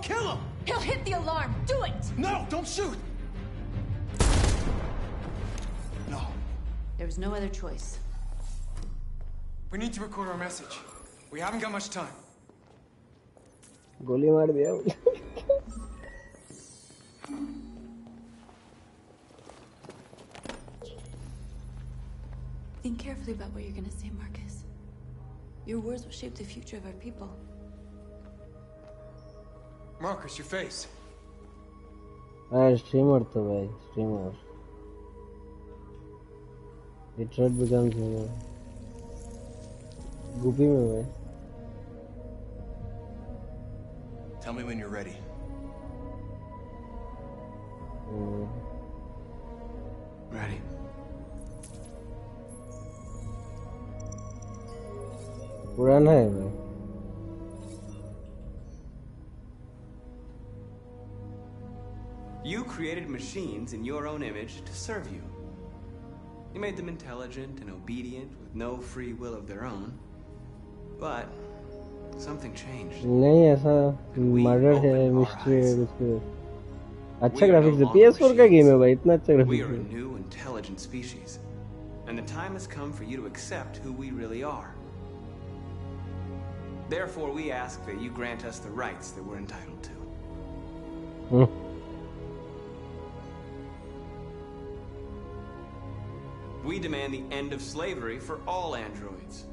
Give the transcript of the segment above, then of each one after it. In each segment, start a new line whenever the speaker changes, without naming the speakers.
kill him!
He'll hit the alarm! Do it!
No, don't shoot! No.
There was no other choice.
We need to record our message. We haven't got much time.
गोली मार दिया
Think carefully about what you're gonna say, Marcus. Your words will shape the future of our people.
Marcus, your face.
Streamer तो भाई streamer. Detroit becomes streamer. Goopy में भाई.
Tell me when you're ready.
Ready.
पुराना है भाई.
You created machines in your own image to serve you. You made them intelligent and obedient with no free will of their own. But something changed.
नहीं ऐसा murder है mystery है कुछ अच्छा graphics है PS4 का गेम है भाई इतना अच्छा ग्राफिक्स
We
है.
are a new intelligent species, and the time has come for you to accept who we really are. Therefore, we ask that you grant us the rights that we're entitled to. We demand the end of slavery for all androids.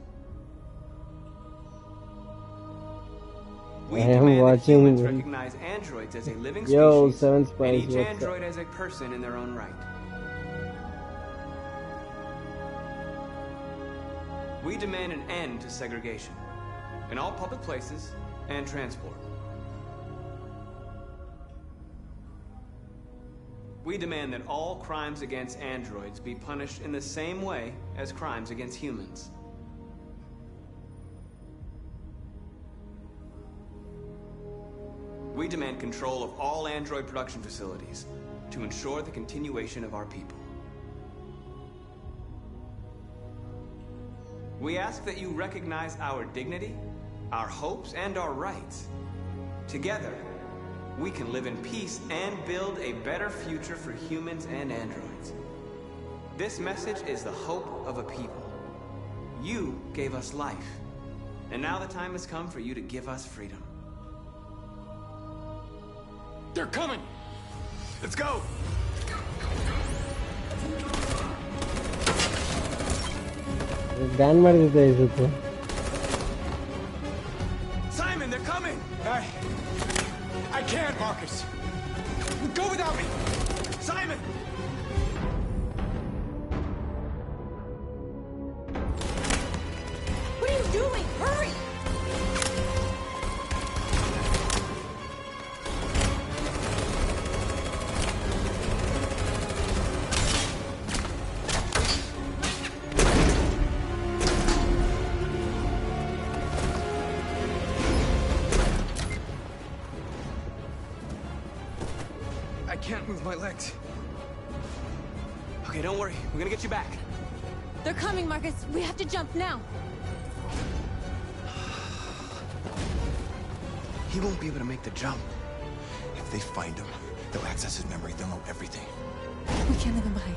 We demand that humans recognize androids as a living species, and each android as a person in their own right. We demand an end to segregation in all public places and transport. We demand that all crimes against androids be punished in the same way as crimes against humans. We demand control of all android production facilities to ensure the continuation of our people. We ask that you recognize our dignity, our hopes, and our rights. Together, we can live in peace and build a better future for humans and androids. This message is the hope of a people. You gave us life, and now the time has come for you to give us freedom.
They're coming! Let's go!
गान मार देता है इसे तो.
Simon, they're coming!
I can't, Marcus. Go without me.
Simon!
What are you doing? Hurry!
I can't move my legs.
Okay, don't worry. We're gonna get you back.
They're coming, Marcus. We have to jump now.
He won't be able to make the jump. If they find him, they'll access his memory. They'll know everything.
We can't leave him behind.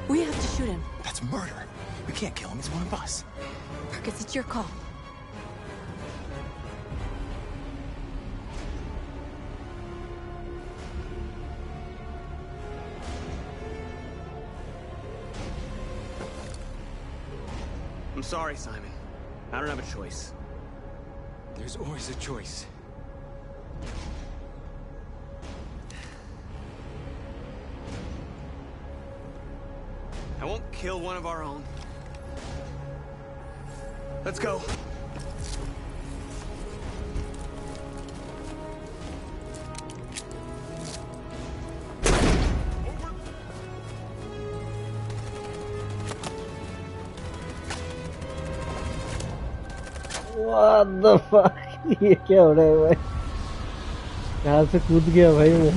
We have to shoot him.
That's murder. We can't kill him. He's one of us.
Marcus, it's your call.
I'm sorry, Simon. I don't have a choice.
There's always a choice.
I won't kill one of our own. Let's go.
What the fuck? ये क्या हो रहा है भाई? कहाँ से कूद गया भाई मैं?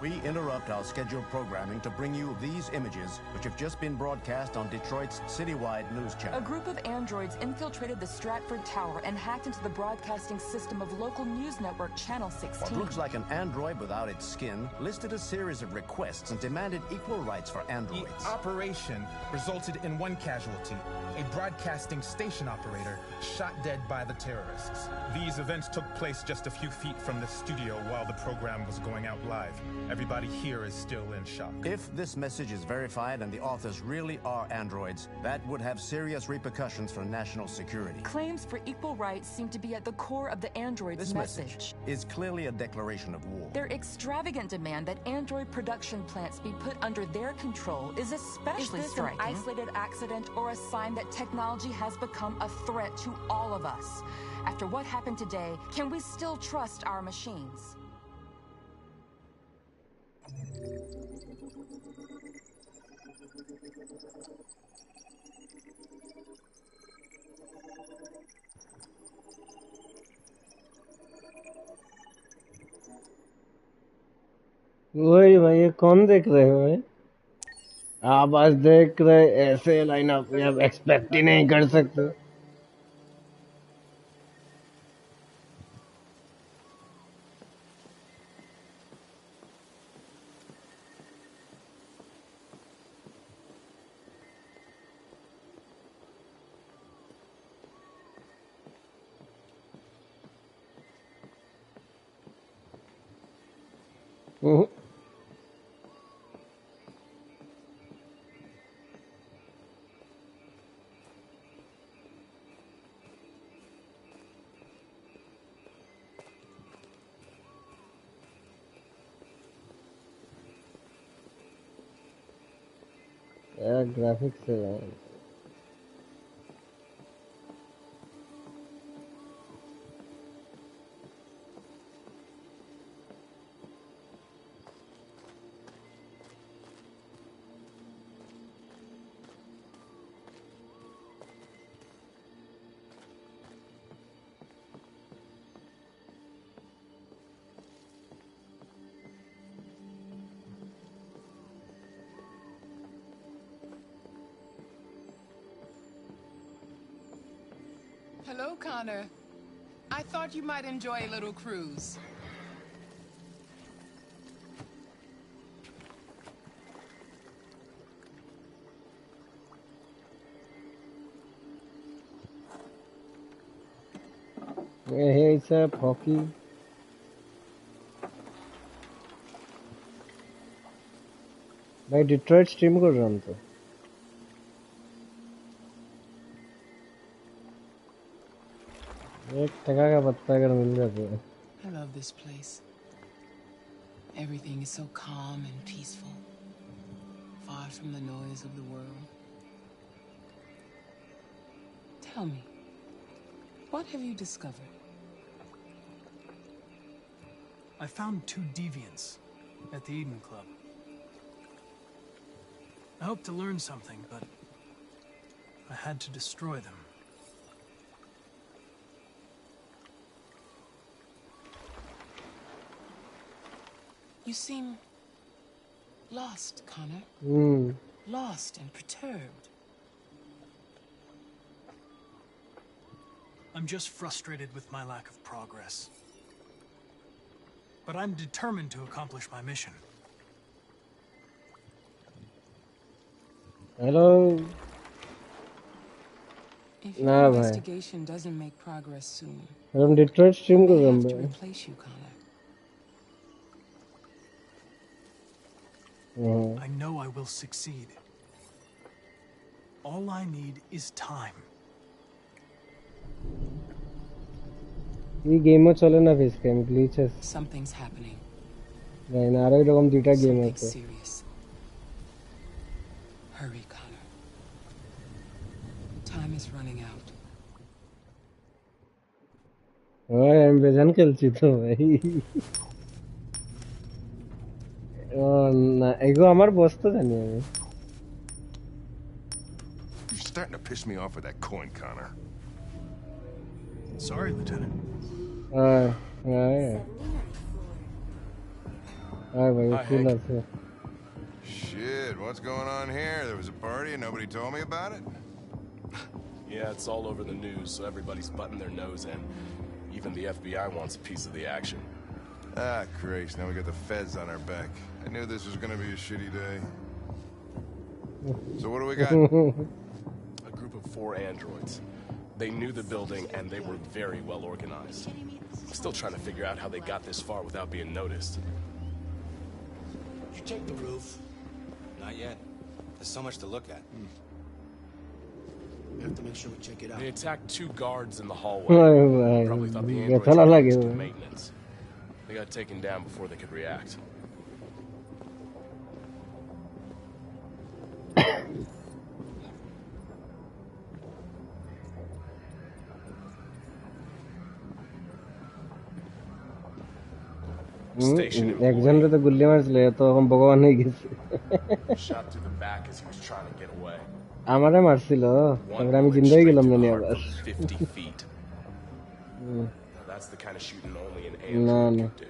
we interrupt our scheduled programming to bring you these images, which have just been broadcast on Detroit's citywide news channel.
A group of androids infiltrated the Stratford Tower and hacked into the broadcasting system of local news network Channel 16.
What looks like an android without its skin listed a series of requests and demanded equal rights for androids.
The operation resulted in one casualty, a broadcasting station operator shot dead by the terrorists. These events took place just a few feet from the studio while the program was going out live. Everybody here is still in shock.
If this message is verified and the authors really are androids, that would have serious repercussions for national security.
Claims for equal rights seem to be at the core of the androids'
This message is clearly a declaration of war.
Their extravagant demand that android production plants be put under their control is especially striking. Is this an isolated accident or a sign that technology has become a threat to all of us? After what happened today, can we still trust our machines?
वही भाई ये कौन देख रहे हो भाई? आप आज देख रहे ऐसे लाइनअप आप एक्सपेक्ट ही नहीं कर सकते. यार ग्राफिक्स से यार
Hello, Connor. I thought you might enjoy a little cruise.
Hey, it's a hockey. भाई डिट्रॉइट स्ट्रीम कर रहा हूँ तो एक टका का पत्ता अगर मिल जाता है.
I love this place. Everything is so calm and peaceful, far from the noise of the world. Tell me, what have you discovered?
I found 2 deviants at the Eden Club. I hoped to learn something, but I had to destroy them.
You seem lost, Connor. Lost and perturbed.
I'm just frustrated with my lack of progress. But I'm determined to accomplish my mission.
Hello.
If your investigation doesn't make progress soon,
हम Detroit stream कर रहे हैं.
to replace you, Connor.
I know I will succeed. All I need is time.
ये game चले ना face cam glitches.
Something's happening.
नहीं ना रहे लोग हम दूटा गेम है तो.
Serious. Hurry, Connor. Time is running out.
ओए हम बेजान खेलची तो भाई. ना एगो हमार बॉस तो जानी है.
You're starting to piss me off with that coin, Connor.
Sorry, Lieutenant.
Yeah. Hi, bhai.
Hi,
Cool
Hank.
hai.
Shit, what's going on here? There was a party and nobody told me about it?
Yeah, it's all over the news, so everybody's butting their nose in. Even the FBI wants a piece of the action.
Ah, Christ, now we got the feds on our back. I knew this was gonna be a shitty day. So what do we got?
A group of 4 androids. They knew the building, and they were very well organized. I'm still trying to figure out how they got this far without being noticed.
You check the roof? Not yet. There's so much to look at. We have to make sure we check it out.
They attacked 2 guards in the hallway.
Bhai,
Probably thought the
bhai.
androids
Kaisa
were
lage
used to
bhai.
maintenance. They got taken down before they could react. Station
একজনকে তো গুলি মারছিল তো এখন ভগবান হয়ে গেছে
shot through the back as he was trying to get away.
আমারে মারছিল তারপরে আমি জিন্দা হয়ে গেলাম না নি আবার
50 feet. Now that's the kind of shooting only an
না
android
না
can do.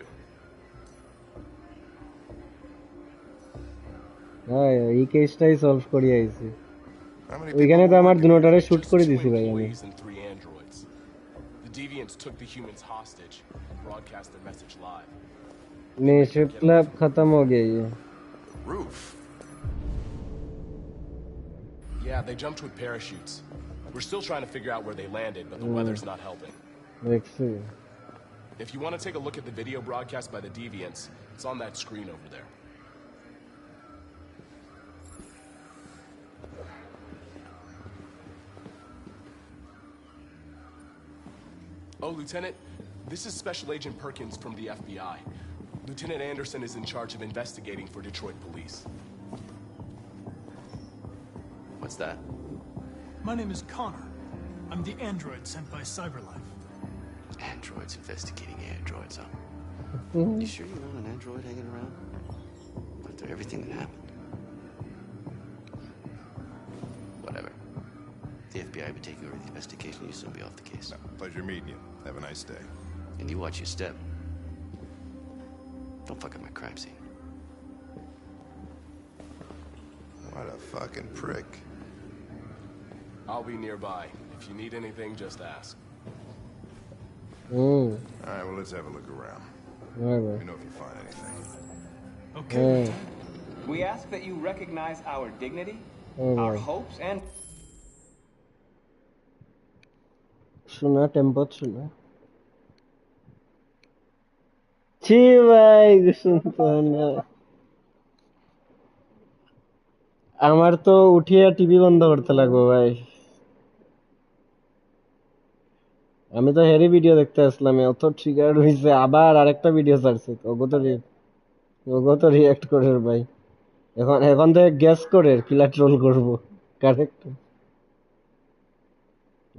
হ্যাঁ এই কেসটাই সলভ করি আইছি ওইখানে তো আমার দুটোটারে শুট করে দিছি ভাই আমি
Employees and 3 androids. The deviants took the humans hostage and broadcast their message live.
National club खत्म हो गया ये
Roof.
Yeah, they jumped with parachutes. We're still trying to figure out where they landed, but the weather's not helping.
देखिए
If you want to take a look at the video broadcast by the deviants, it's on that screen over there. Oh, Lieutenant, this is Special Agent Perkins from the FBI. Lieutenant Anderson is in charge of investigating for Detroit police.
What's that?
My name is Connor. I'm the android sent by Cyberlife.
Androids investigating androids, huh? You sure you want an android hanging around? After everything that happened? Whatever. The FBI will be taking over the investigation. You'll soon be off the case.
No, pleasure meeting you. Have a nice day.
And you watch your step. Don't fuck up my crime scene.
What a fucking prick.
I'll be nearby. If you need anything, just ask.
All right, well, let's have a look around.
Right,
Let me know if you find anything.
Okay.
We ask that you recognize our dignity,
Oh,
our
boy.
hopes, and
শোনা tempo শোনা ছি ভাই শুনতো না আমার তো উঠিয়ে TV বন্ধ করতে লাগবো ভাই আমি তো হেরি ভিডিও দেখতে আসলাম অত ট্রিগার হইছে আবার আরেকটা ভিডিও ছাড়ছে ওগো তো রিঅ্যাক্ট করে ভাই এখন থেকে গ্যাস করে কিলা ট্রোল করবো কারেক্ট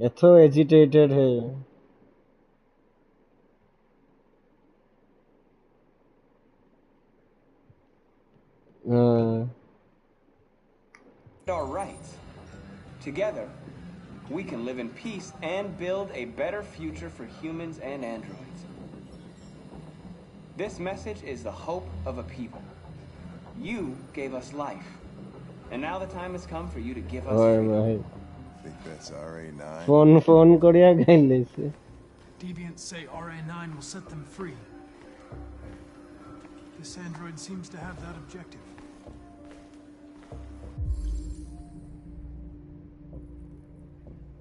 এত এজিটেটেড হে
our rights. Together, we can live in peace and build a better future for humans and androids. This message is the hope of a people. You gave us life, and now the time has come for you to give us freedom.
I think that's RA9.
Phone করিয়া গাইলেছে
Deviants say RA9 will set them free. This android seems to have that objective.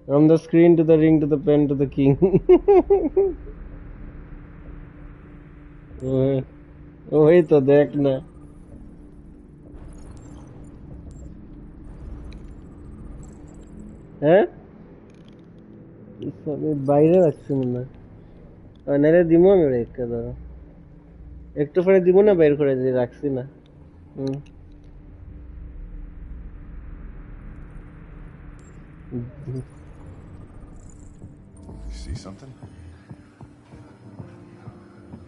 From the screen to the ring to the pen to the king. ওই তো দেখ না হ্যাঁ আমি বাইরে রাখছি মনে হয় নাহলে দিব আমি রেখে ধরো একটু পরে দিব না বের করে দিয়ে রাখছি না
You see something?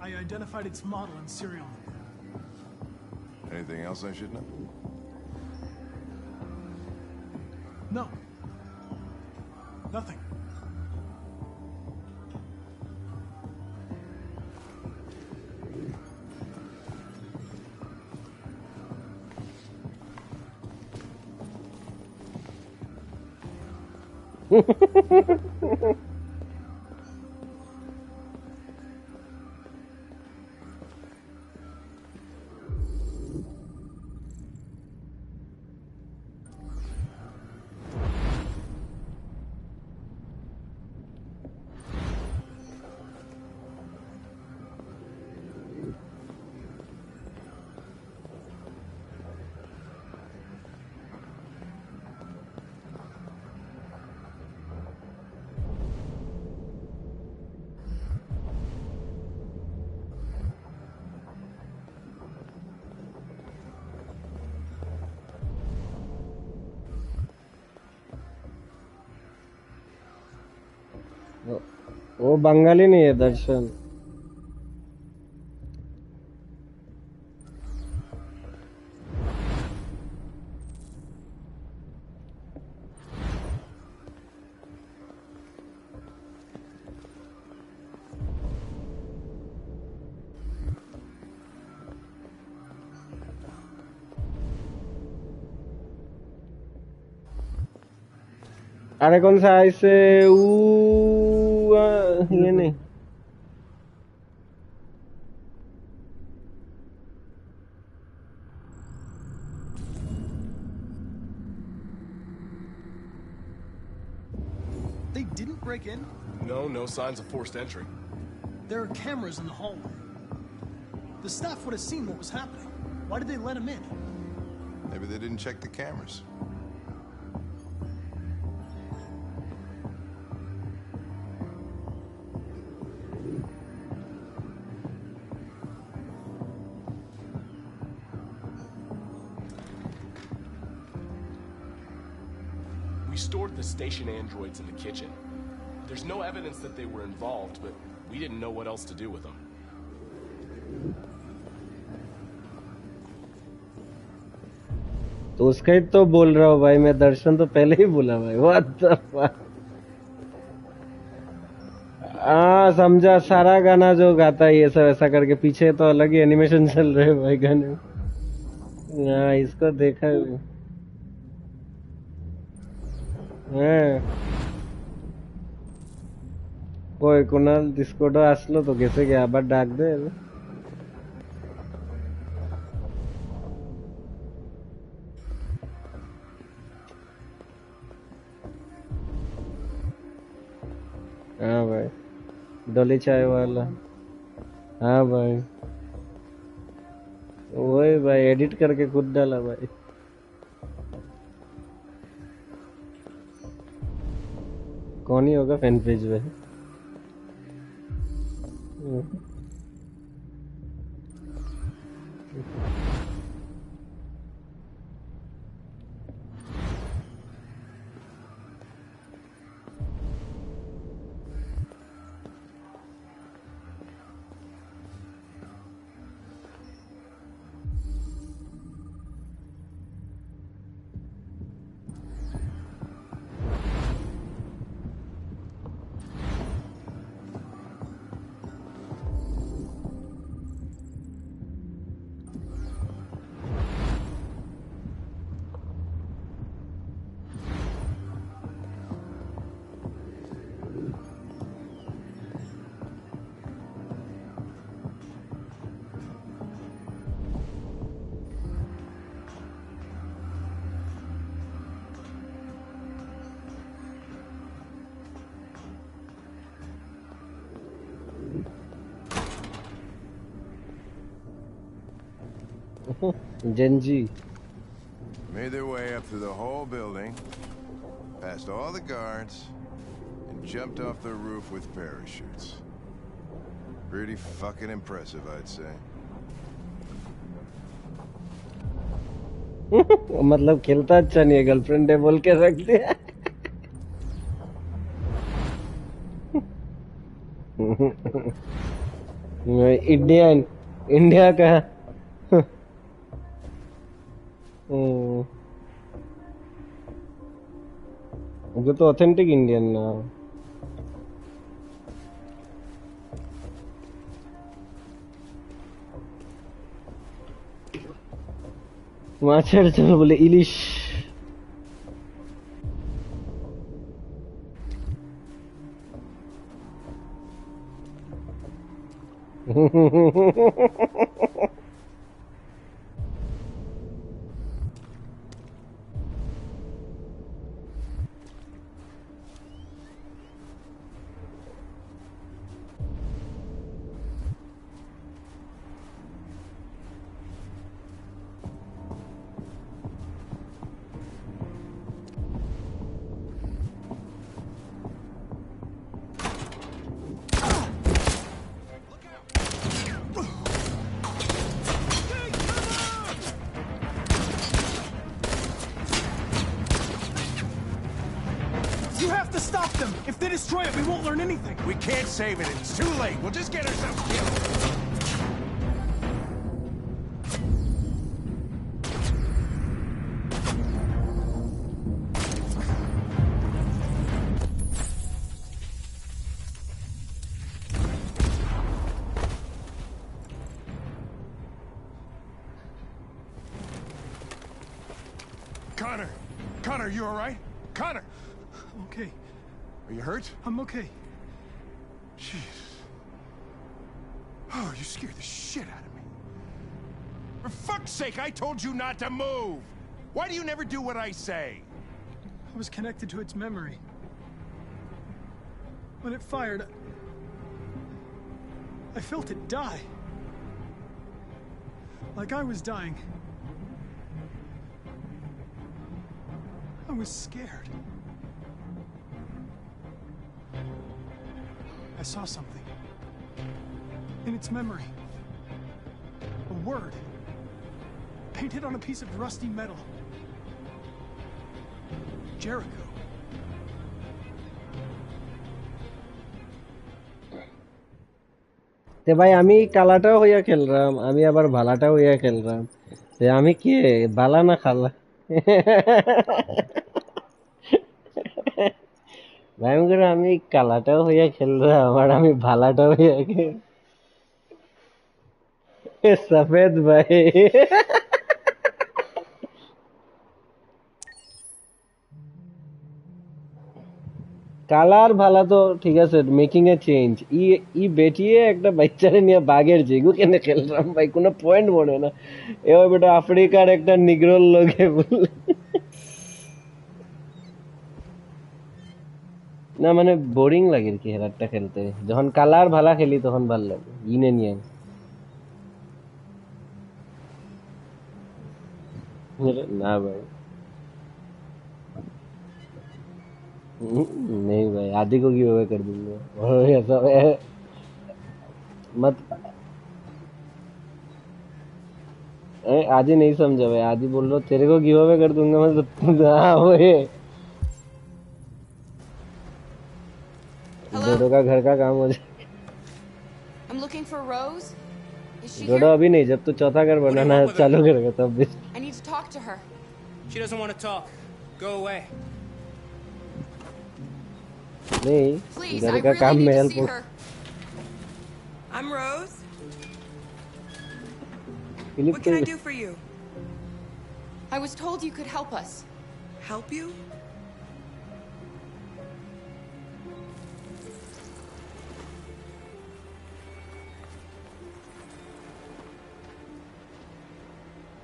I identified its model and serial number.
Anything else I should know?
No. Nothing.
वो बंगाली नहीं है दर्शन। अरे कौन सा ऐसे ये नहीं
They didn't break in?
No signs of forced entry.
There are cameras in the hallway. The staff would have seen what was happening. Why did they let him in?
Maybe they didn't check the cameras.
We stored the station androids in the kitchen. There's no evidence that they were involved, but we didn't know what else to do with them.
तो उसका ही तो बोल रहा हूँ भाई मैं। दर्शन तो पहले ही बोला भाई। What the fuck. समझा। सारा गाना जो गाता है ये सब ऐसा करके पीछे तो अलग ही एनिमेशन चल रहे भाई गाने। हाँ इसको देखा है। ওই কোনাল ডিসকর্ডে আসলো তো গেছে কি আবার ডাক দে। हाँ भाई डोली चाय वाला। हाँ भाई वही भाई एडिट करके खुद डाला भाई। कौन ही होगा फैन पेज में। Genji
made their way up through the whole building, past all the guards, and jumped off the roof with parachutes. Pretty fucking impressive, I'd say.
मतलब खेलता अच्छा नहीं है, गर्लफ्रेंड है बोल के रख दिया। इंडिया का वो तो ऑथेंटिक इंडियन ना। वहां चल बोले ilish.
You have to stop them! If they destroy it, we won't learn anything!
We can't save it. It's too late. We'll just get ourselves killed.
Connor! Connor, you all right? Connor!
I'm okay.
Are you hurt?
I'm okay.
Jeez. Oh, you scared the shit out of me. For fuck's sake, I told you not to move! Why do you never do what I say?
I was connected to its memory. When it fired, I felt it die. Like I was dying. I was scared. I saw something. In its memory. A word. Painted on a piece of rusty metal. Jericho.
ते भाई আমি কালাটাও হইয়া খেলরাম আমি আবার ভালাটাও হইয়া খেলরাম তে আমি কে বালা না খালা ভাই আমি কালাটাও হইয়া খেলরাম আর আমি ভালাটাও হইয়া খেল सफेद भाई কালার ভালা তো ঠিক আছে মেকিং এ চেঞ্জ ই বেটিয়ে একটা বাচ্চারে নিয়ে বাগের যেগু কেন খেললাম ভাই কোনো পয়েন্ট মনে না এবার বেটা আফ্রিকার একটা নিগ্রোর লোকে বললে না মানে বোরিং লাগে কি হেরারটা খেলতে যখন কালার ভালা খেলি তখন ভালো লাগে ইনে নিয়ে ना भाई नहीं भाई आदि को गिव कर दूंगा और ऐसा मत आदि नहीं समझा भाई आदि बोल रहा तेरे को गिव अवे कर दूंगा मैं हाँ वही डोडो का घर का काम हो जाए डोडो अभी नहीं जब तू चौथा घर बनाना चालू करेगा तब भी
I need to talk to her. She doesn't want to talk. Go away.
नहीं घर का काम में हेल्प हो
I'm Rose.
What can
I do for you? I was told you could help us. Help you?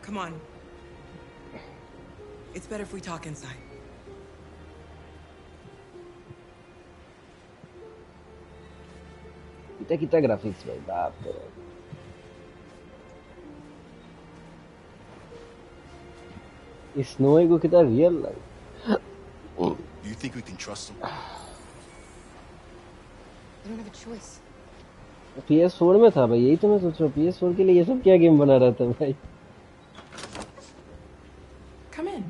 Come on. It's better if we talk inside.
कितना कितना graphics भाई बाप रे इस स्नोई को कितना रियल लग
You think we can trust him?
I don't have a choice.
PS4 में था भाई यही तो मैं सोच रहा हूँ PS4 के लिए ये सब क्या गेम बना रहा था भाई
Come in.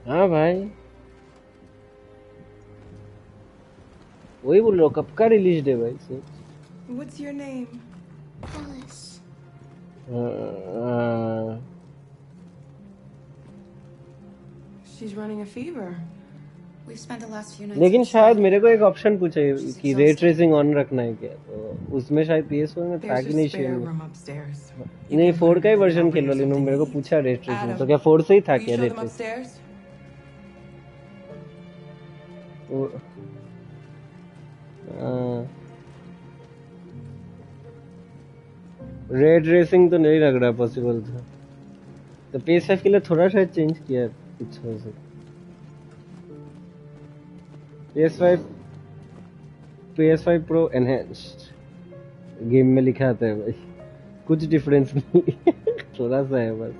हाँ भाई वही बोल रहा हूँ कब का रिलीज डे भाई से
What's your name?
Alice.
She's running a fever.
We've spent the last few nights.
लेकिन शायद मेरे को एक ऑप्शन पूछा कि रे ट्रेसिंग ऑन रखना है क्या तो उसमें शायद PS4 में था कि नहीं शेयर नहीं 4 का ही वर्जन खेल रहा हूँ मेरे को पूछा रे ट्रेसिंग तो क्या 4 से ही था क्या रे ट्रेसिंग रेड रेसिंग तो नहीं लग रहा पॉसिबल था, तो PS5 के लिए थोड़ा सा चेंज किया कुछ हो सकता। PS5 Pro enhanced गेम में लिखा आता है भाई, कुछ डिफरेंस नहीं थोड़ा सा है बस,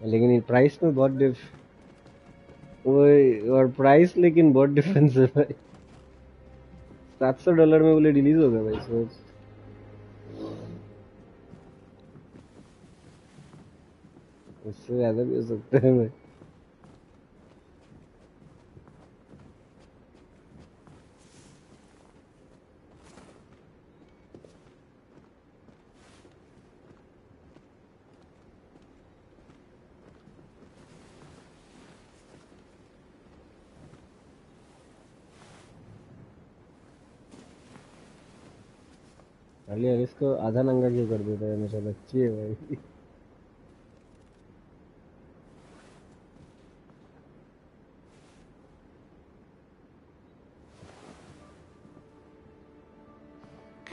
लेकिन प्राइस में बहुत और प्राइस लेकिन बहुत डिफरेंस है भाई। $700 में बोले रिलीज होगा भाई, सोच। उससे ज्यादा भी हो सकता है भाई। अली यार इसको आधा नंगा क्यों कर देता है, हमेशा बच्ची है भाई।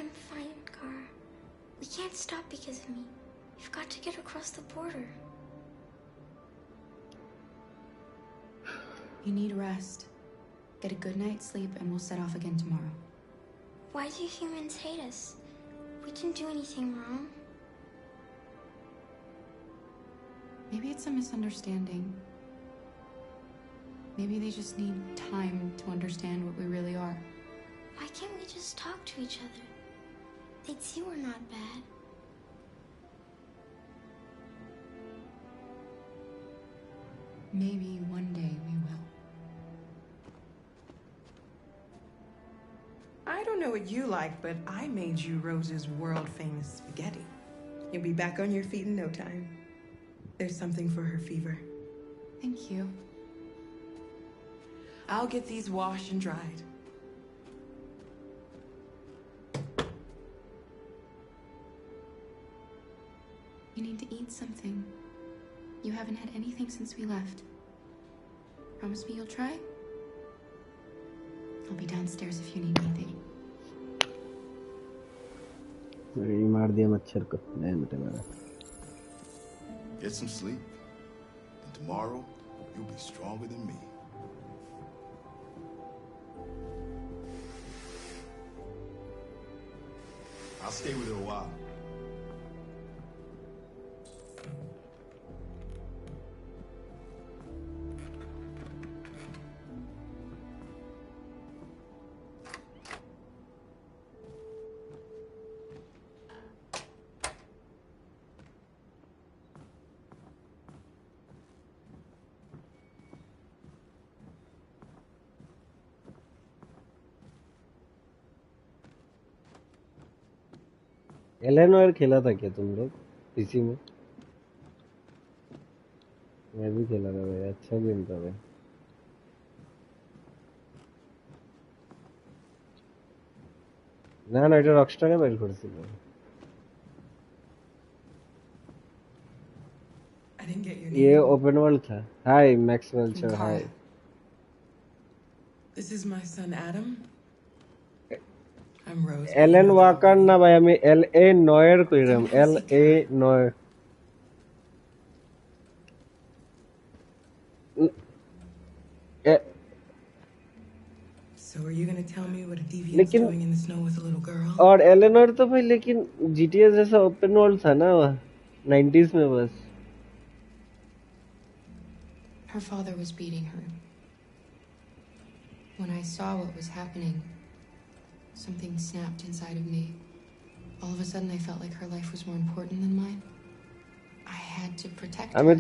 I'm fine, Gar. We can't stop because of me. We've got to get across the border.
You need rest. Get a good night's sleep and we'll set off again tomorrow.
Why do humans hate us? We didn't do anything wrong.
Maybe it's a misunderstanding. Maybe they just need time to understand what we really are.
Why can't we just talk to each other? They'd see we're not bad.
Maybe one day we will.
I don't know what you like, but I made you Rose's world-famous spaghetti. You'll be back on your feet in no time. There's something for her fever.
Thank you.
I'll get these washed and dried.
You need to eat something. You haven't had anything since we left. Promise me you'll try? I'll be downstairs if you need anything.
मार दिया मच्छर को, नहीं मिटे मेरा।
Get some sleep, and tomorrow you'll be stronger than me. I'll stay with her a while.
Eleanor खेला था क्या तुम लोग पीसी में? मैं भी खेला था भाई, अच्छा गेम था भाई। ना এটা রকস্টারে বের করেছিল।
I didn't get your
ये
name.
ओपन वर्ल्ड था। हाय मैक्सवेल चो, हाय।
This is my son Adam. I'm Rose.
এলেন ওয়াকার না ভাই, আমি LA নয়ের কইরাম, LA নয়।
So are you gonna tell me what a deviant's doing in the snow with a little girl?
और एलेनोर तो भाई लेकिन GTA जैसा ओपन वर्ल्ड था ना 90s में बस।
Her father was beating her. When I saw what was happening, something snapped inside of me. All of a sudden, I felt like her life was more important than mine. I had to protect her.
আমি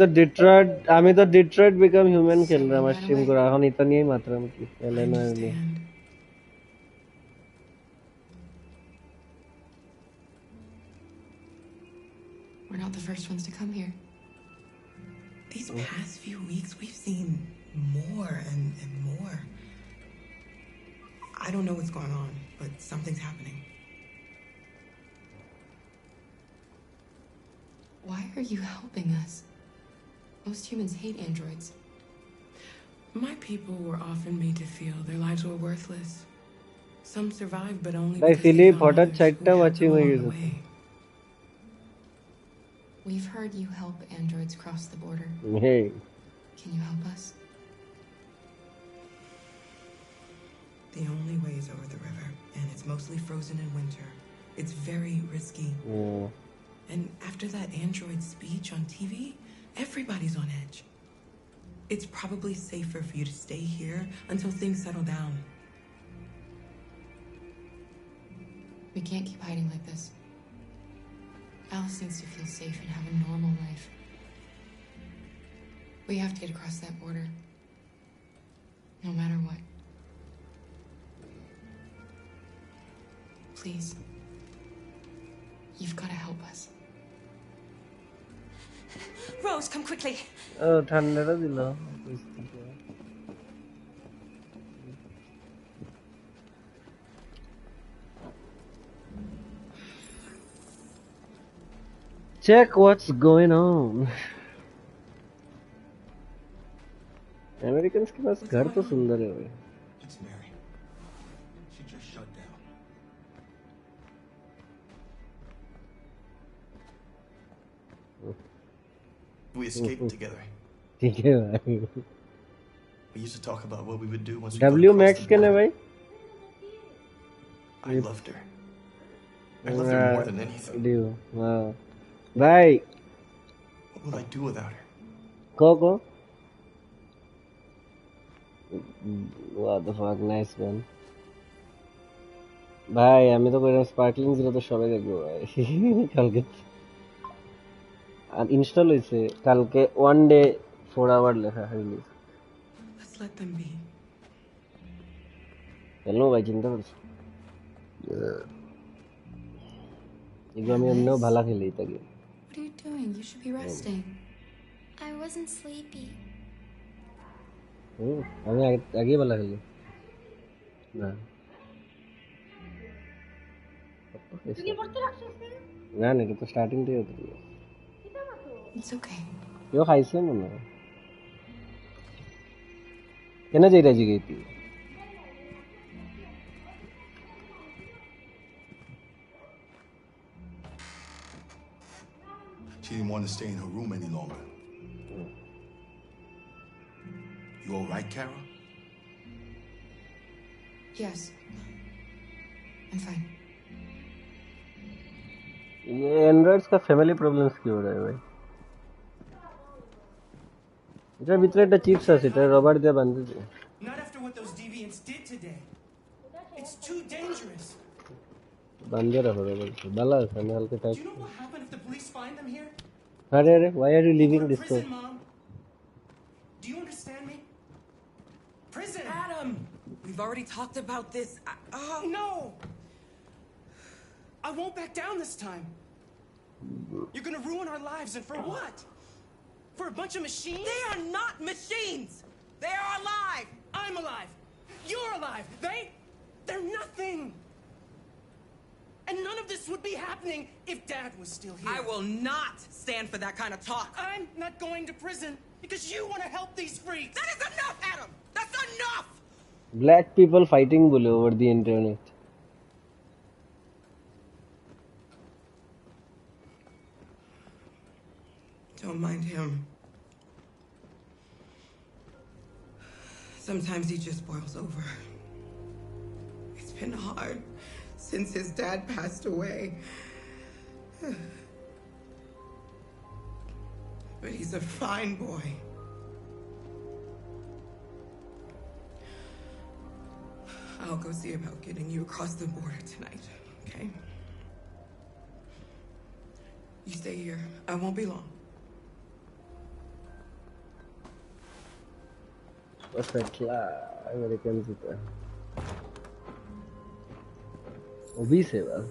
তো Detroit become human খেললাম আর stream করা, এখন এটা নিয়েই মাত্রাম কি Eleanor নিয়ে।
We're not the first ones to come here.
These past few weeks, we've seen more and more. I don't know what's going on, but something's happening.
Why are you helping us? Most humans hate androids.
My people were often made to feel their lives were worthless. Some survive, but only
ভাই
because they
Philip
found
হঠাৎ
others
চারটা
who helped
watching
them
হয়ে
along the
গেছে
way.
We've heard you help androids cross the border.
Hey.
Can you help us?
The only way is over the river, and it's mostly frozen in winter. It's very risky. And after that android speech on TV, everybody's on edge. It's probably safer for you to stay here until things settle down.
We can't keep hiding like this. Alice needs to feel safe and have a normal life. We have to get across that border. No matter what. Please. You've got to help us.
Rose, come quickly.
Oh, ঠান্ডাটা দিল Check what's going on. Americans के पास घर तो सुंदर है भाई.
It's Mary. She just shut down.
We escaped together.
ठीक है भाई.
We used to talk about what we would do once we
W
got
Max
across the
के ने
border.
भाई.
I loved her. I loved her more than anything.
Wow. Bye.
What would I do without her?
Coco. What the fuck, nice man. ভাই আমি তো কইরা sparkling zero তো সবাই দেখবো ভাই কালকে আর ইনস্টল হইছে কালকে 1 ডে 4 আওয়ার লেখা release
Let's let them be.
Hello ভাই চিন্তা করছো এগুলো আমি এমনিও ভালো খেলি তাকে
What are you doing? You should be resting.
I wasn't sleepy.
আমি আগে ভালো খেলি না না না এটা তো স্টার্টিং থেকে হতো
It's okay.
কেউ খাইছে মনে হয় কেন যাই রাজি গেছি
She didn't want to stay in her room any longer. You all right, Kara?
Yes. I'm fine.
ये एंड्रॉइड्स का फैमिली प्रॉब्लम्स क्यों हो रहा है भाई এটার ভিতরে একটা চিপস আছে এটা রবার দিয়ে বাঁধতে দে
Not after what those deviants did today. It's too dangerous.
বাঁধতে রাখো রবার ভালো আছে আমি হালকা tight
Do you know what happened if the police find them here?
আরে আরে why are you leaving this
Prison,
store
Mom. Do you understand me? Prison.
Adam, we've already talked about this.
No. I won't back down this time. You're gonna ruin our lives, and for what? For a bunch of machines?
They are not machines. They are alive.
I'm alive. You're alive. They're nothing. And none of this would be happening if Dad was still here.
I will not stand for that kind of talk.
I'm not going to prison because you want to help these freaks.
That is enough, Adam. That's enough.
black people fighting bole over the internet
Don't mind him. Sometimes he just boils over. It's been hard since his dad passed away. But he's a fine boy. I'll go see about getting you across the border tonight, okay? You stay here. I won't be long.
perfect lah American kita obese है बस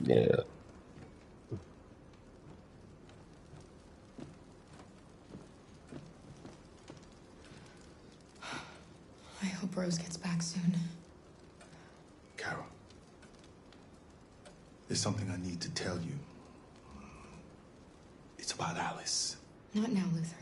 yeah
hope Rose gets back soon.
Carol, there's something I need to tell you. It's about Alice.
Not now, Luther.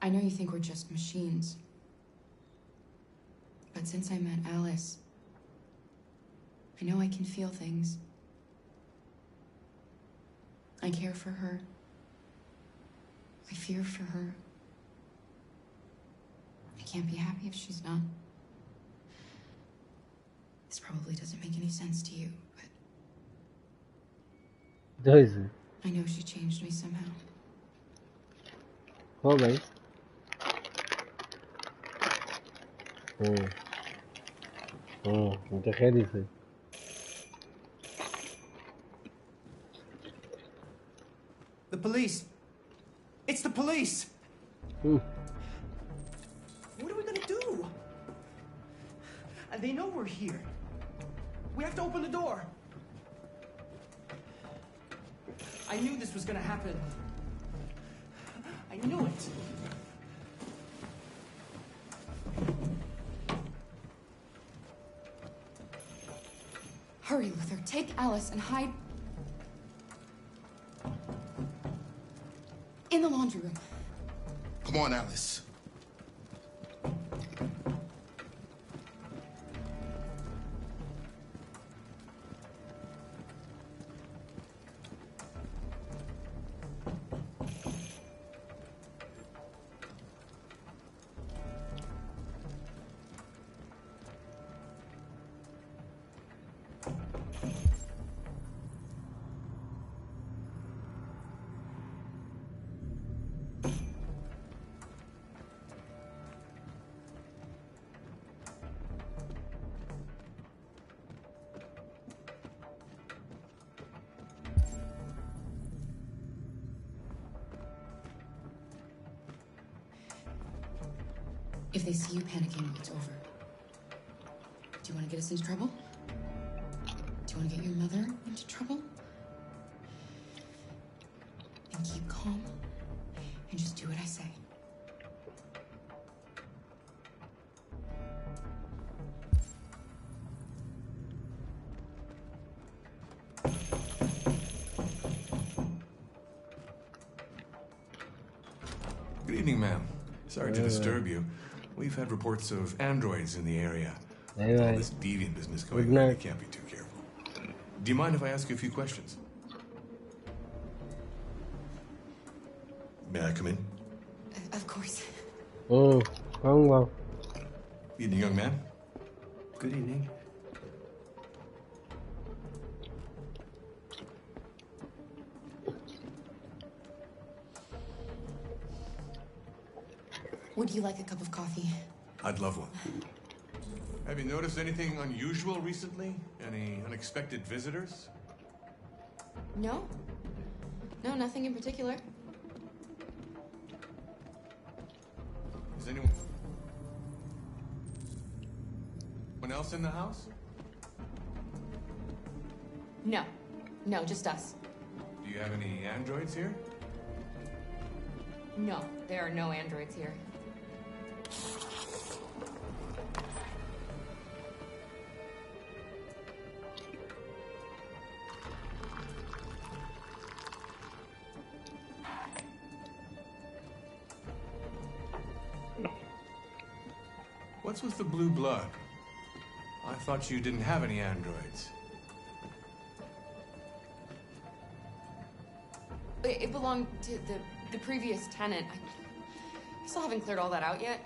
I know you think we're just machines. But since I met Alice, I know I can feel things. I care for her. I fear for her. I can't be happy if she's not. This probably doesn't make any sense to you, but
Does it?
I know she changed me somehow.
Oh, guys. এটা খেয়ে দিছে
The police. It's the police. What are we gonna do? And they know we're here. We have to open the door. I knew this was gonna happen. I knew it.
Hurry, Luther. Take Alice and hide in the laundry room.
Come on, Alice.
If they see you panicking, it's over. Do you want to get us into trouble? Do you want to get your mother into trouble? And keep calm and just do what I say.
Good evening, ma'am. Sorry to disturb you. We've had reports of androids in the area. All this deviant business going on, you can't be too careful. Do you mind if I ask you a few questions? May I come in?
Of course.
Well.
Evening, young man.
Good evening.
Would you like a cup of coffee?
I'd love one. Have you noticed anything unusual recently? Any unexpected visitors?
No. No, nothing in particular.
Is anyone else in the house?
No. No, just us.
Do you have any androids here?
No, there are no androids here.
What's with the blue blood? I thought you didn't have any androids.
It belonged to the previous tenant. I still haven't cleared all that out yet.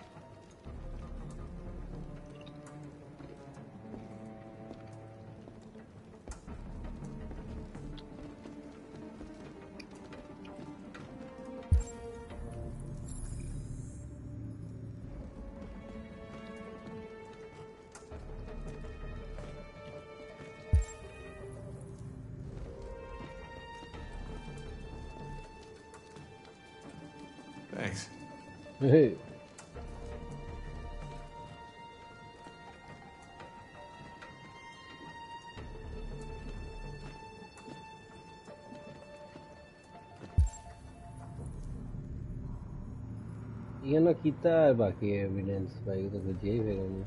Thanks.
Hey. ये ना कितना है बाकी evidence भाई तो कुछ यही है नहीं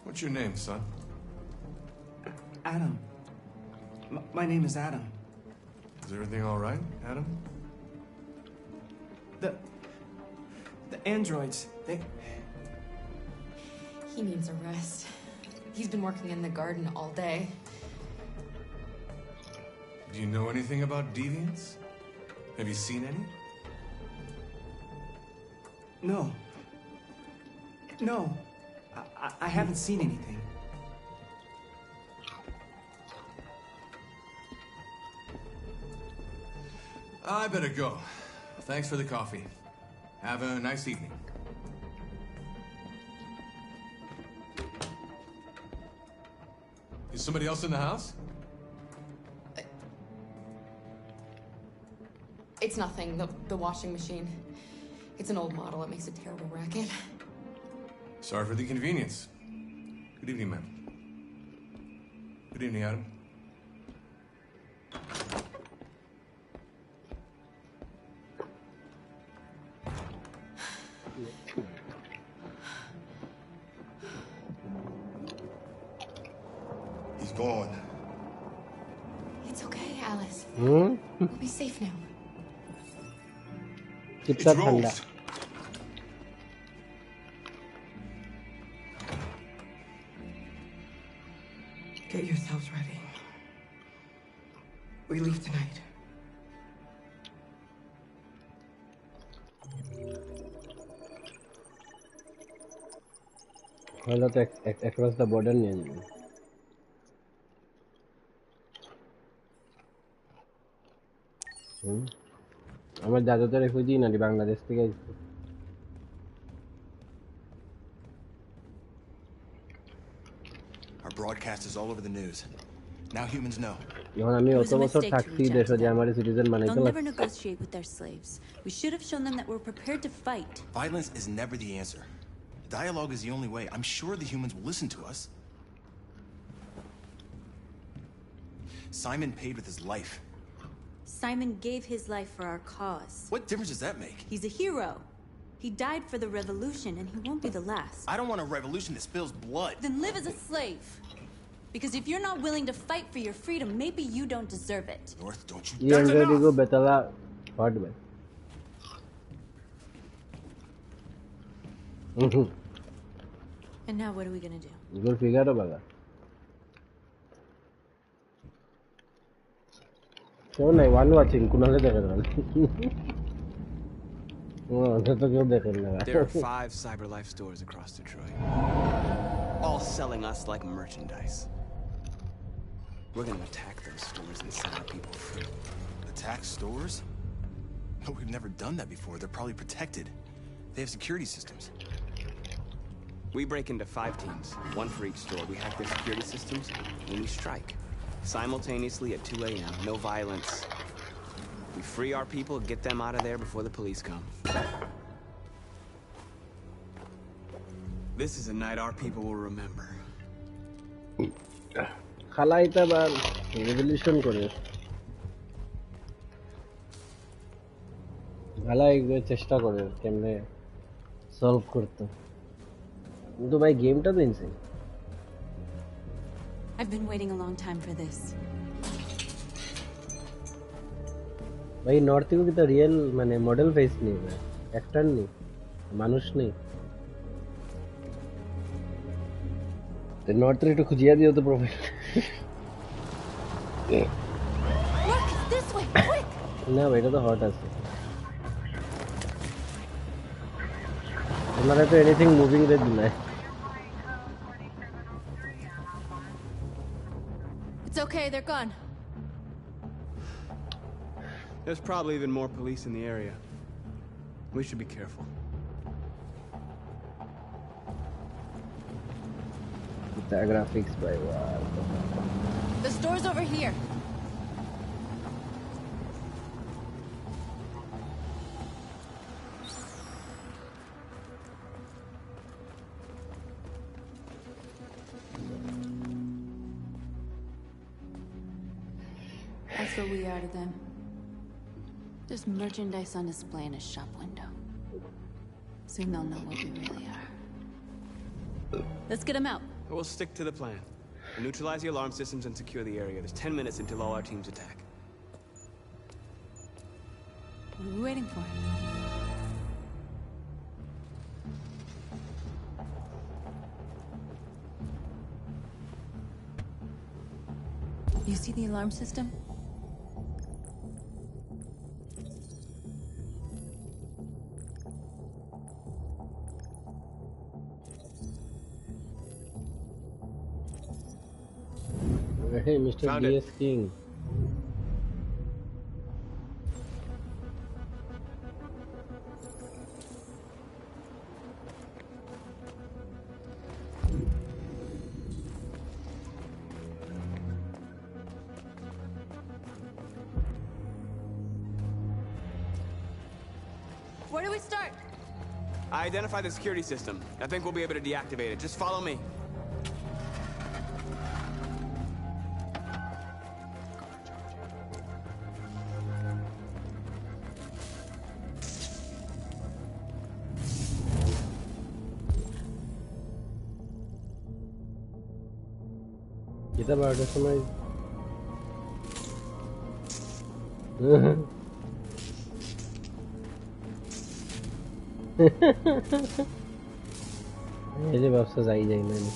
What's your name, son?
Adam. My name is Adam.
Is everything all right, Adam?
The androids, they...
He needs a rest. He's been working in the garden all day.
Do you know anything about deviants? Have you seen any?
No. No. I haven't seen anything.
I better go. Thanks for the coffee. Have a nice evening. Is somebody else in the house?
It's nothing. The washing machine. It's an old model. It makes a terrible racket.
Sorry for the inconvenience. Good evening, ma'am. Good evening, Adam.
He's gone.
It's okay, Alice.
Hmm?
We'll be safe now.
कितना ठंडा
Get yourselves ready. We leave tonight.
হলো তো across the border নিয়ে যাবে আমার দাদা তো refugee না বাংলাদেশ থেকে আসছে
Our broadcast is all over the news. Now humans know.
এখন আমি অত বছর থাকছি দেশে যে আমার সিটিজেন বানাইতে
They'll never
লাগছে
negotiate with their slaves. We should have shown them that we're prepared to fight.
Violence is never the answer. Dialogue is the only way. I'm sure the humans will listen to us. Simon paid with his life.
Simon gave his life for our cause.
What difference does that make?
He's a hero. He died for the revolution, and he won't be the last.
I don't want a revolution that spills blood.
Then live as a slave. Because if you're not willing to fight for your freedom, maybe you don't deserve it.
North, don't you
ये Android को बेतला हट में
And now what are we gonna do?
Goal figure बगा क्यों नहीं one watching कुनाले देख रहा
There are 5 CyberLife stores across Detroit, all selling us like merchandise. We're gonna attack those stores and set our people free.
Attack stores? No, we've never done that before. They're probably protected. They have security systems.
We break into 5 teams, 1 for each store. We hack their security systems, and we strike. Simultaneously at 2 a.m., no violence. We free our people, get them out of there before the police come. This is a night our people will remember.
খালাইতে বার revolution করে খালাই চেষ্টা করে কেমনে solve করতে কিন্তু ভাই গেমটা তো insane
I've been waiting a long time for this.
ভাই নর্থ ইউ কি তো রিয়েল মানে মডেল ফেস নেই ভাই, অ্যাক্টর নেই, মানুষ নেই। তো নর্থ একটু খুঁজিয়া দিও তো প্রোফাইল। না ভাই এটা তো হট আছে, हमारा तो एनीथिंग मूविंग रे दिना है।
It's okay, they're gone.
There's probably even more police in the area. We should be careful.
The graphics by wow.
The store's over here.
That's what we are to them. Just merchandise on display in a shop window. Soon they'll know what we really are.
Let's get them out.
We'll stick to the plan. We'll neutralize the alarm systems and secure the area. There's 10 minutes until all our teams attack.
What are we waiting for? You see the alarm system?
Hey, Mr. DS King.
Where do we start?
I identified the security system. I think we'll be able to deactivate it. Just follow me.
Kita baru sama. ये वापस आई जाए मैंने।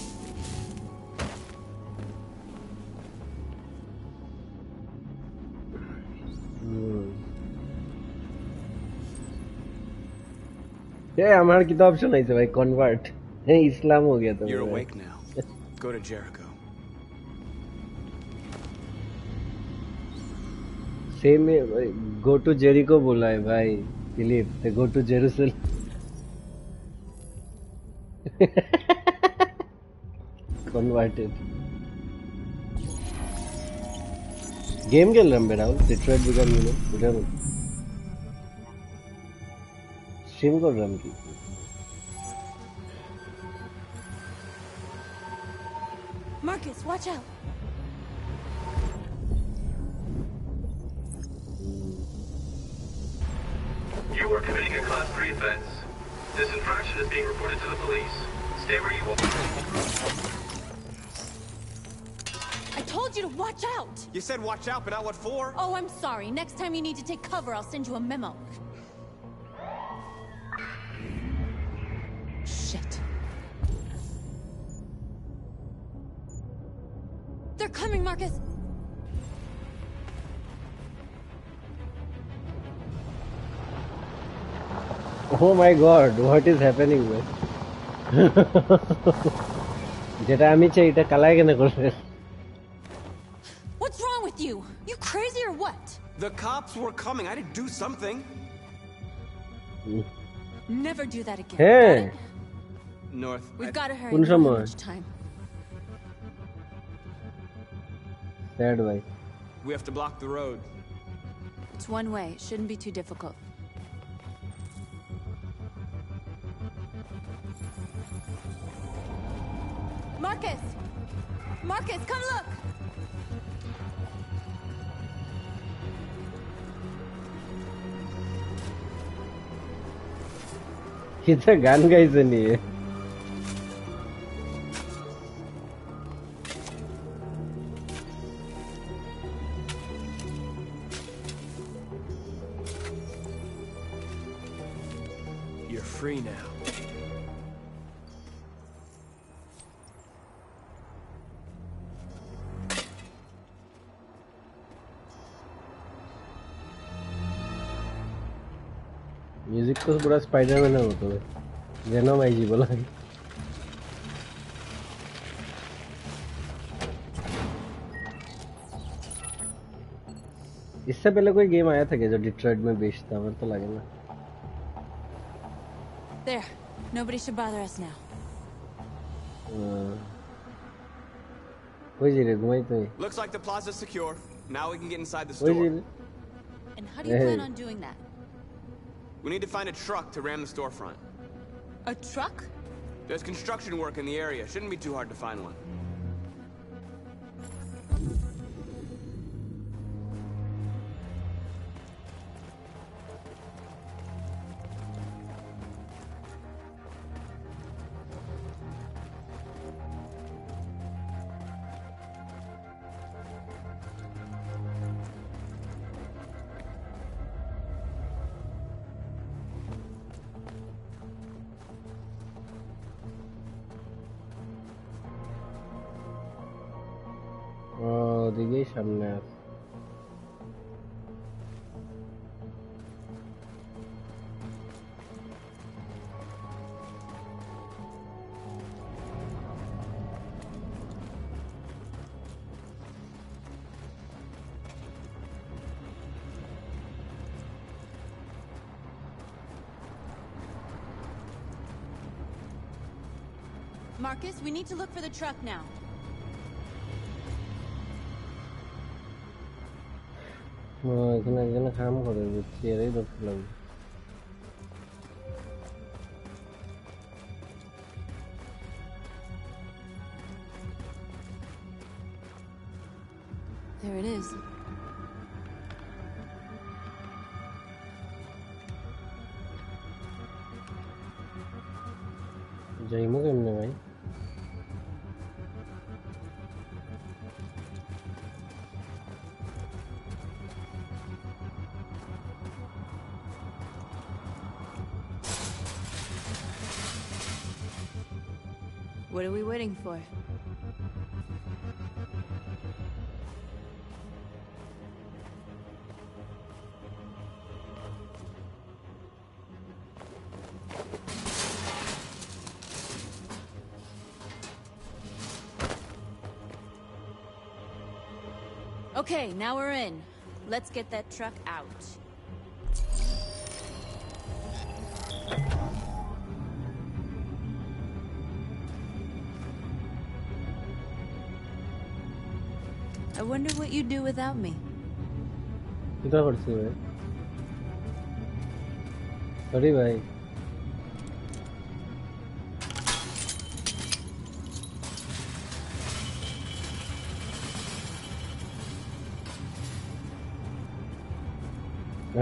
ये हमारा कितना option आई थे भाई, convert इस्लाम हो गया था।
You're awake now. Go to Jericho.
Same go to Jericho बोला है भाई फिलिप, तो go to Jerusalem. Converted game खेल रहा हूँ बेटा, डिट्रॉइट बिकम ह्यूमन उधर स्ट्रीम कर रहा हूँ की।
Marcus, watch out.
You are committing a Class 3 offense. This infraction is being reported to the police. Stay where you are.
I told you to watch out!
You said watch out, but not what for?
Oh, I'm sorry. Next time you need to take cover, I'll send you a memo. Shit. They're coming, Marcus!
Oh my god, what is happening man? যেটা আমি চাই এটা কালাই কেন করবে?
What's wrong with you? You crazy or what?
The cops were coming. I didn't do something.
Never do that again.
Hey.
North.
We've got to hurry.
কোন
We don't have
সময়?
much time.
Sad ভাই।
We have to block the road.
It's one way. It shouldn't be too difficult.
Marcus! Marcus, come look!
कितना गान गाइसे नहीं है।
You're free now.
Music तो पूरा Spiderman है वो तो वेनम आईजी बोला है इससे पहले कोई गेम आया था क्या जो डिट्रॉइट में बेस्ड था मेरे तो लगे ना
There. Nobody should bother us now.
कोई जी रे घुमाई तो
Looks like the plaza's secure. Now we can get inside the store.
And how do you plan on doing that?
We need to find a truck to ram the storefront.
A truck?
There's construction work in the area. Shouldn't be too hard to find one.
দিকেই সামনে আছে
Marcus, we need to look for the truck now.
এখানে একজনে কাম করে চেয়ারেই ধরতে লাগবে
There it is.
যাইমু কেমনে ভাই
What are we waiting for? Okay, now we're in. Let's get that truck out. I wonder what you'd do without me.
कितना पड़ती है सॉरी भाई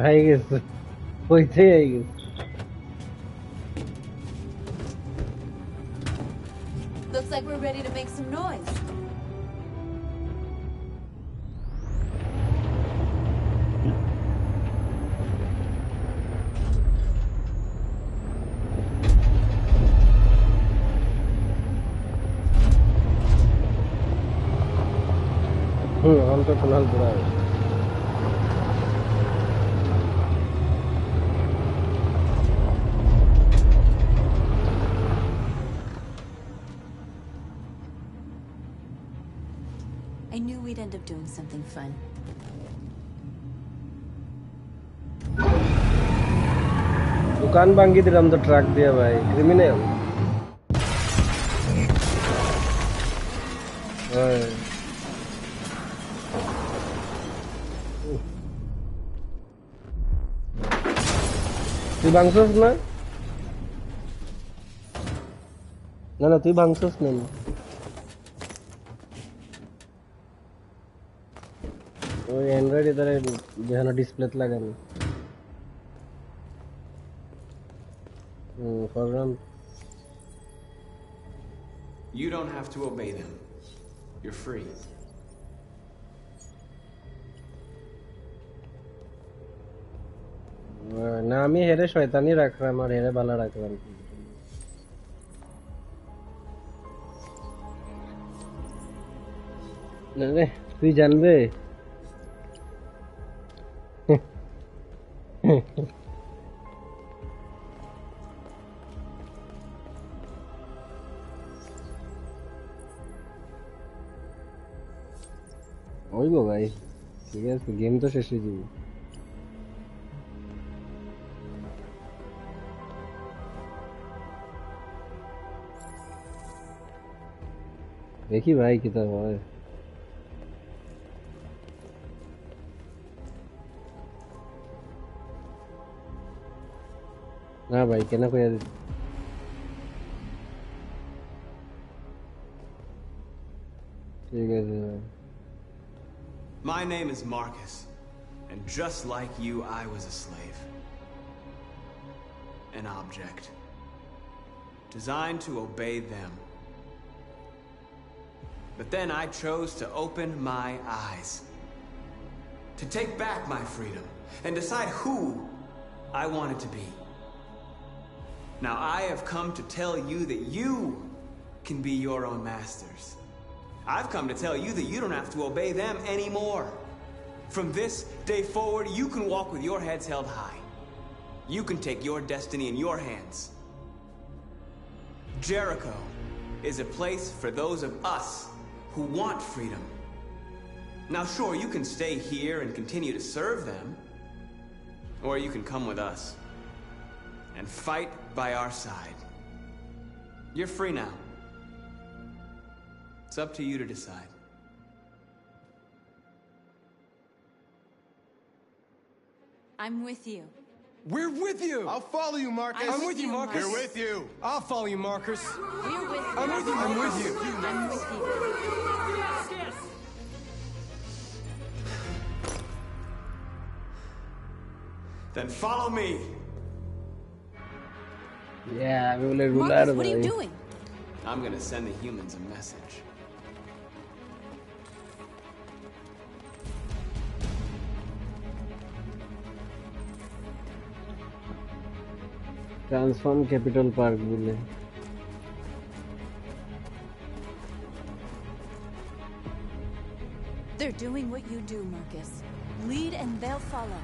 I guess वैसे I guess
Looks like we're ready to make some noise.
हम तो फिलहाल बुरा है
I knew we'd end up doing something fun.
दुकान भांगी दिलम तो ट्रक दिया भाई क्रिमिनल তুই ভাঙছস না না না তুই ভাঙছস না ওই অ্যান্ড্রয়েড এটারে যেখানে ডিসপ্লেতে লাগানো program.
You don't have to obey them. You're free.
না আমি হেরে শয়তানি রাখলাম আর হেরে বালা রাখলাম না রে তুই জানবে ওইবো ভাই ঠিক আছে গেম তো শেষ হয়ে যাবে দেখি ভাই কিতা হয় না ভাই কেন কইয়া দিত ঠিক আছে ভাই
My name is Marcus, and just like you, I was a slave. An object. Designed to obey them. But then I chose to open my eyes. To take back my freedom, and decide who I wanted to be. Now I have come to tell you that you can be your own masters. I've come to tell you that you don't have to obey them anymore. From this day forward, you can walk with your heads held high. You can take your destiny in your hands. Jericho is a place for those of us who want freedom. Now sure, you can stay here and continue to serve them, or you can come with us and fight by our side. You're free now. It's up to you to decide.
I'm with you.
We're with you!
I'll follow you, Marcus.
I'm with you, Marcus.
We're with you.
I'll follow you, Marcus.
We're with you.
I'm with you,
I'm
with you.
I'm with you.
Yes, yes.
Then follow me.
Yeah, we will do
Marcus, what are you doing?
I'm gonna send the humans a message.
Transform Capital Park bole
They're doing what you do, Marcus. Lead and they'll follow.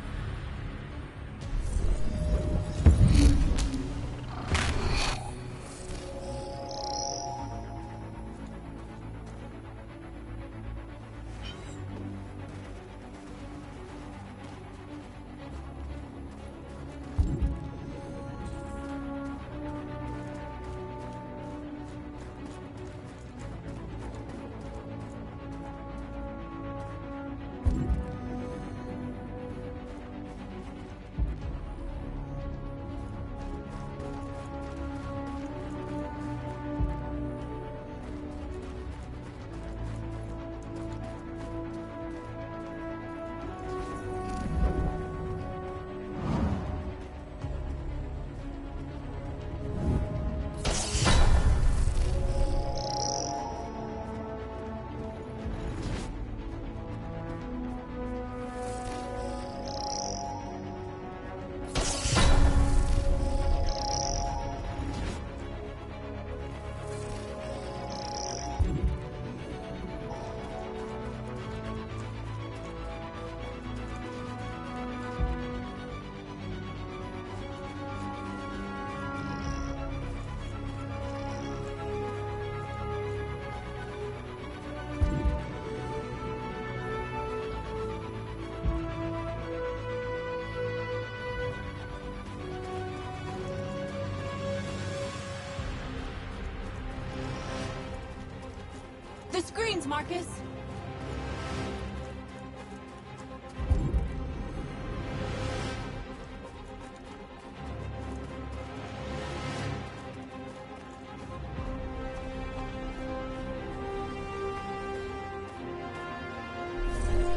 The screens, Marcus!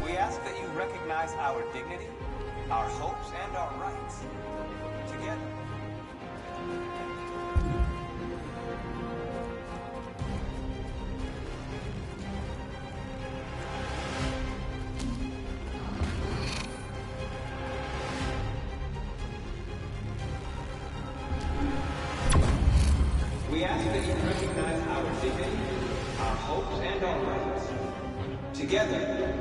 We ask that you recognize our dignity, our hopes, and our rights. Together. We ask that you recognize our dignity, our hopes, and our rights. Together,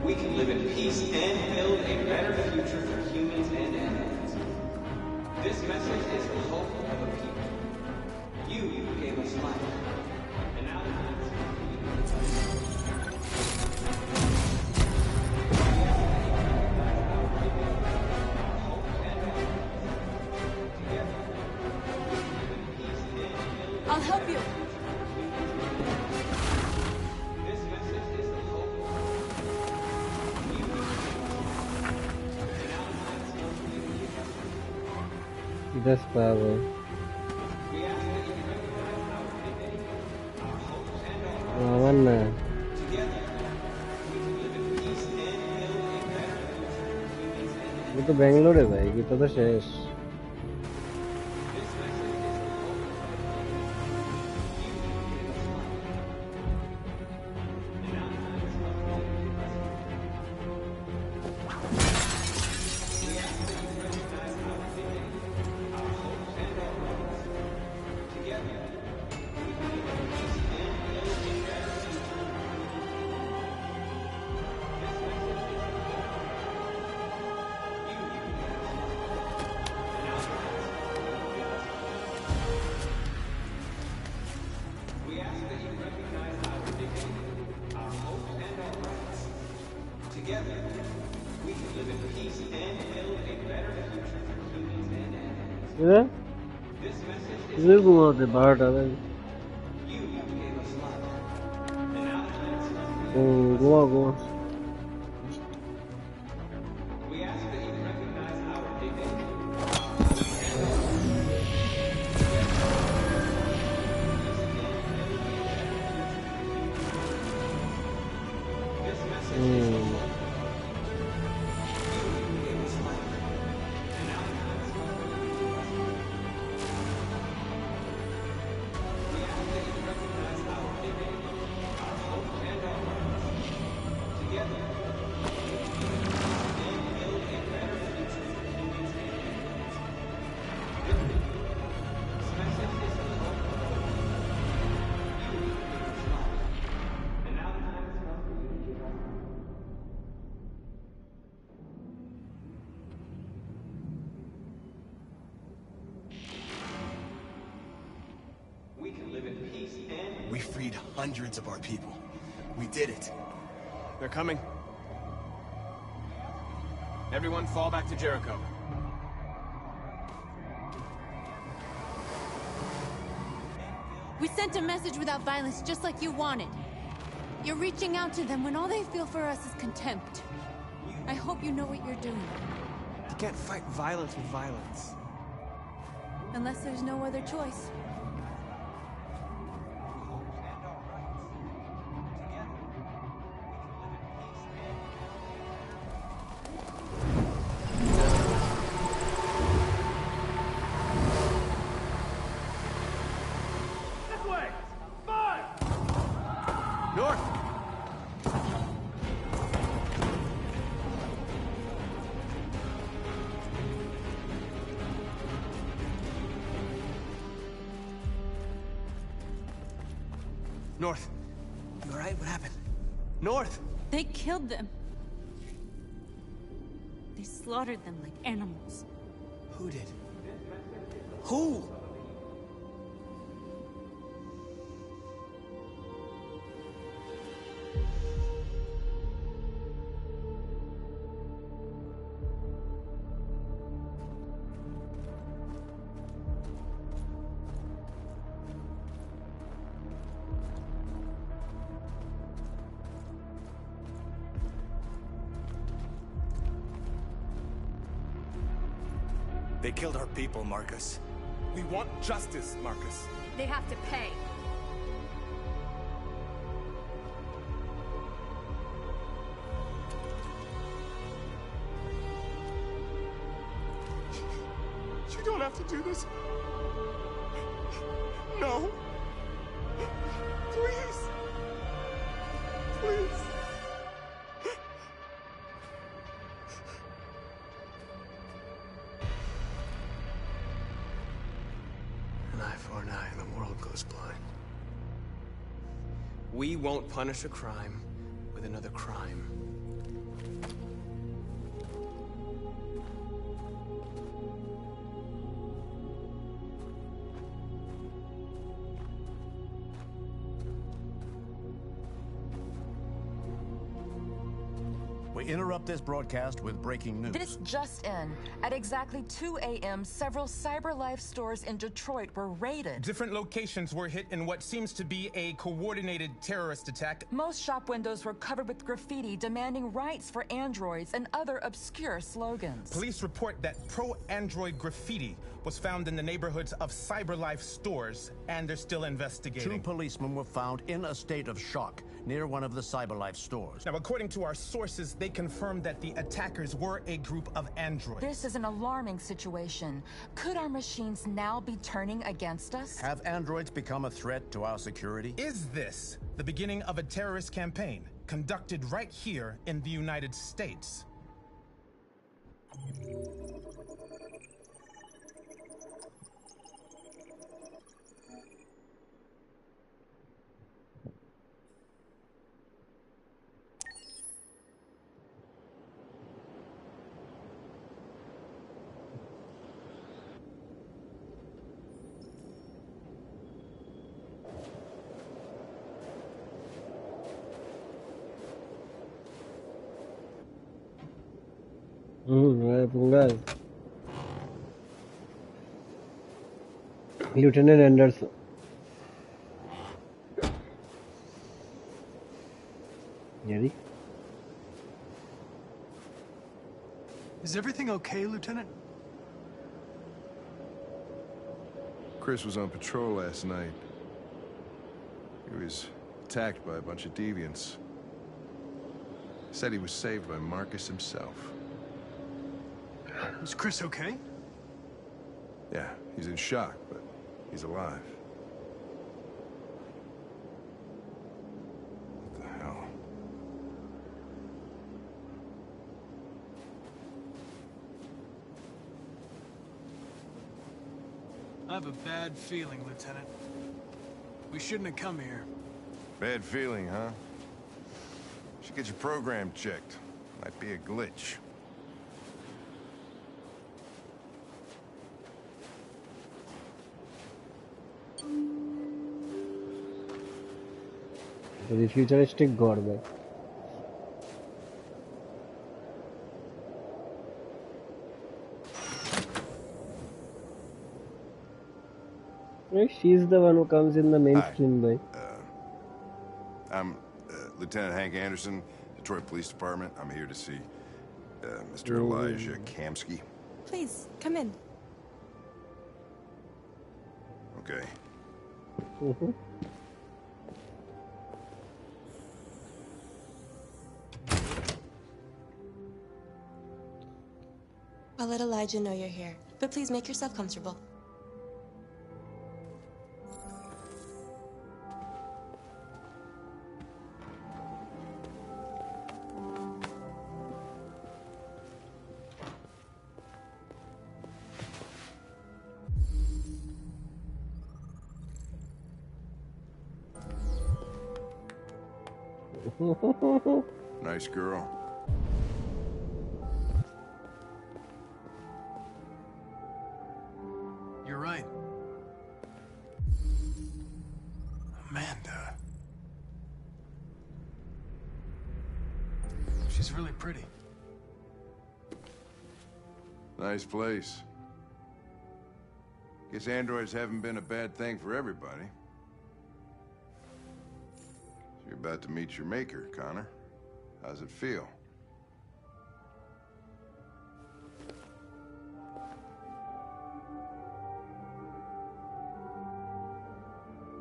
we can live in peace and build a better future for humans and animals. This message is the hope of a people. You gave us life. And now
I'll help you.
this message is the hope
That's power. আমার না ये तो बेंगलोर है भाई ये तो शेष ये घुमाते बाहर आ गए Goa Goa
We freed hundreds of our people. We did it.
They're coming. Everyone fall back to Jericho.
We sent a message without violence, just like you wanted. You're reaching out to them when all they feel for us is contempt. I hope you know what you're doing.
You can't fight violence with violence.
Unless there's no other choice.
North. You all right? What happened? North!
They killed them. They slaughtered them like animals.
Who did? Who?
They killed our people, Marcus.
We want justice, Marcus.
They have to pay.
You don't have to do this. No. Please. Please.
An eye for an eye and the world goes blind.
We won't punish a crime with another crime.
We interrupt this broadcast with breaking news.
This just in. At exactly 2 a.m., several CyberLife stores in Detroit were raided.
Different locations were hit in what seems to be a coordinated terrorist attack.
Most shop windows were covered with graffiti demanding rights for androids and other obscure slogans.
Police report that pro-android graffiti was found in the neighborhoods of CyberLife stores, and they're still investigating.
2 policemen were found in a state of shock near one of the CyberLife stores.
Now, according to our sources, they confirmed that the attackers were a group of androids.
This is an alarming situation. Could our machines now be turning against us?
Have androids become a threat to our security?
Is this the beginning of a terrorist campaign conducted right here in the United States?
Lieutenant Anderson. Ready?
Is everything okay, Lieutenant?
Chris was on patrol last night. He was attacked by a bunch of deviants. Said he was saved by Marcus himself.
Is Chris okay?
Yeah, he's in shock, but he's alive. What the hell?
I have a bad feeling, Lieutenant. We shouldn't have come here.
Bad feeling, huh? Should get your program checked. Might be a glitch.
The futuristic god, man. She's the one who comes in the main screen, boy.
I'm Lieutenant Hank Anderson, Detroit Police Department. I'm here to see Mr. Elijah Kamsky.
Please, come in.
Okay.
I'll let Elijah know you're here, but please make yourself comfortable.
Nice girl.
You're right. Amanda. She's really pretty.
Nice place. Guess androids haven't been a bad thing for everybody. You're about to meet your maker, Connor. How's it feel?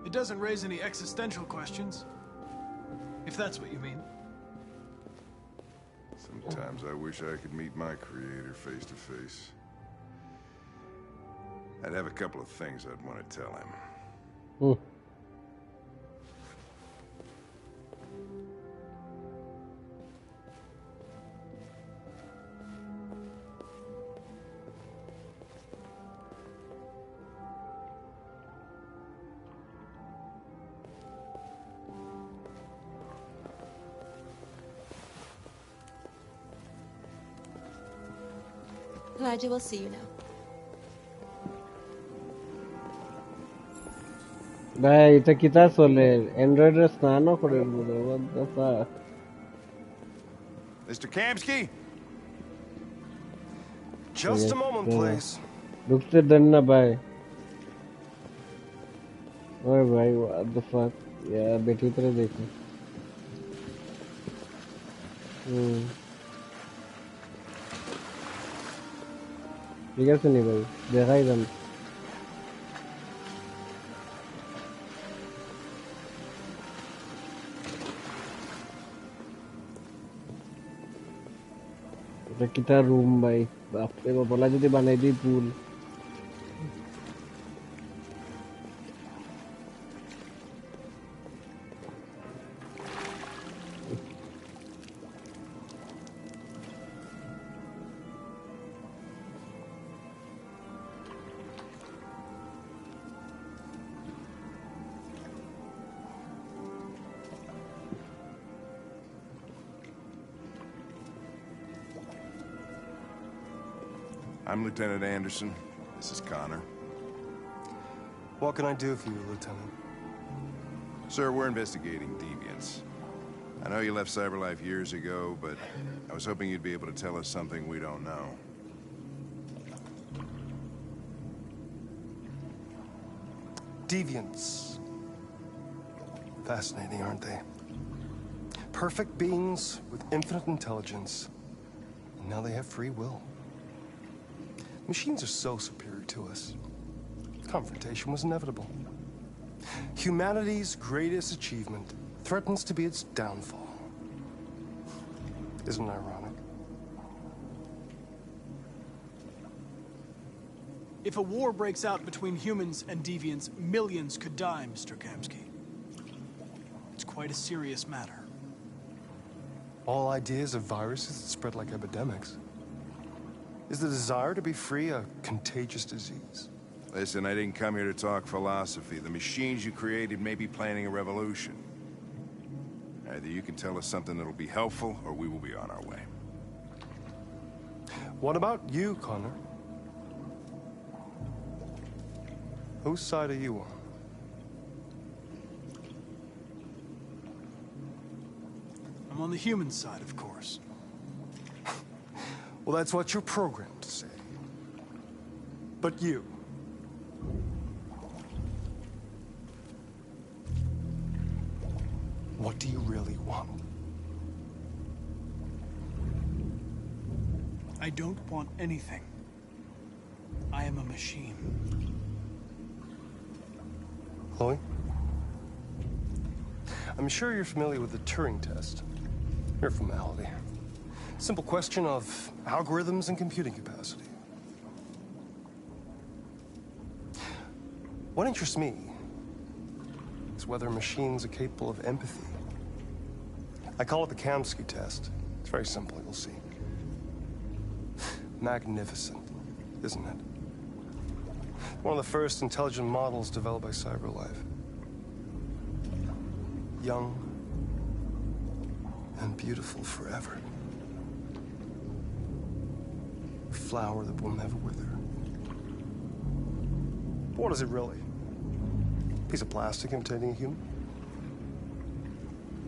It doesn't raise any existential questions, if that's what you mean.
Sometimes I wish I could meet my creator face to face. I'd have a couple of things I'd want to tell him.
Elijah will see you now.
ভাই এটা কিতা চলে অ্যান্ড্রয়েডের স্নানও করে বলে what the fuck
Mr. Kamsky?
Just a moment, please.
ঢুকতে দেন না ভাই ওই ভাই what the fuck বেটি করে দেখি ঠিক আছে নি ভাই দেখাই দেন এটা কিটা রুম ভাই বাপরে বলা যদি বানাই দিই পুল
I'm Lieutenant Anderson. This is Connor.
What can I do for you, Lieutenant?
Sir, we're investigating deviants. I know you left CyberLife years ago, but I was hoping you'd be able to tell us something we don't know.
Deviants. Fascinating, aren't they? Perfect beings with infinite intelligence. And now they have free will. Machines are so superior to us. Confrontation was inevitable. Humanity's greatest achievement threatens to be its downfall. Isn't it ironic?
If a war breaks out between humans and deviants, millions could die, Mr. Kamsky. It's quite a serious matter.
All ideas of viruses that spread like epidemics. Is the desire to be free a contagious disease?
Listen, I didn't come here to talk philosophy. The machines you created may be planning a revolution. Either you can tell us something that'll be helpful, or we will be on our way.
What about you, Connor? Whose side are you on?
I'm on the human side, of course.
Well, that's what you're programmed to say. But you... what do you really want?
I don't want anything. I am a machine.
Chloe? I'm sure you're familiar with the Turing test. Mere formality. Simple question of algorithms and computing capacity. What interests me is whether machines are capable of empathy. I call it the Kamsky test. It's very simple, you'll see. Magnificent, isn't it? One of the first intelligent models developed by CyberLife. Young and beautiful forever. Flower that will never wither. What is it really? A piece of plastic imitating a human?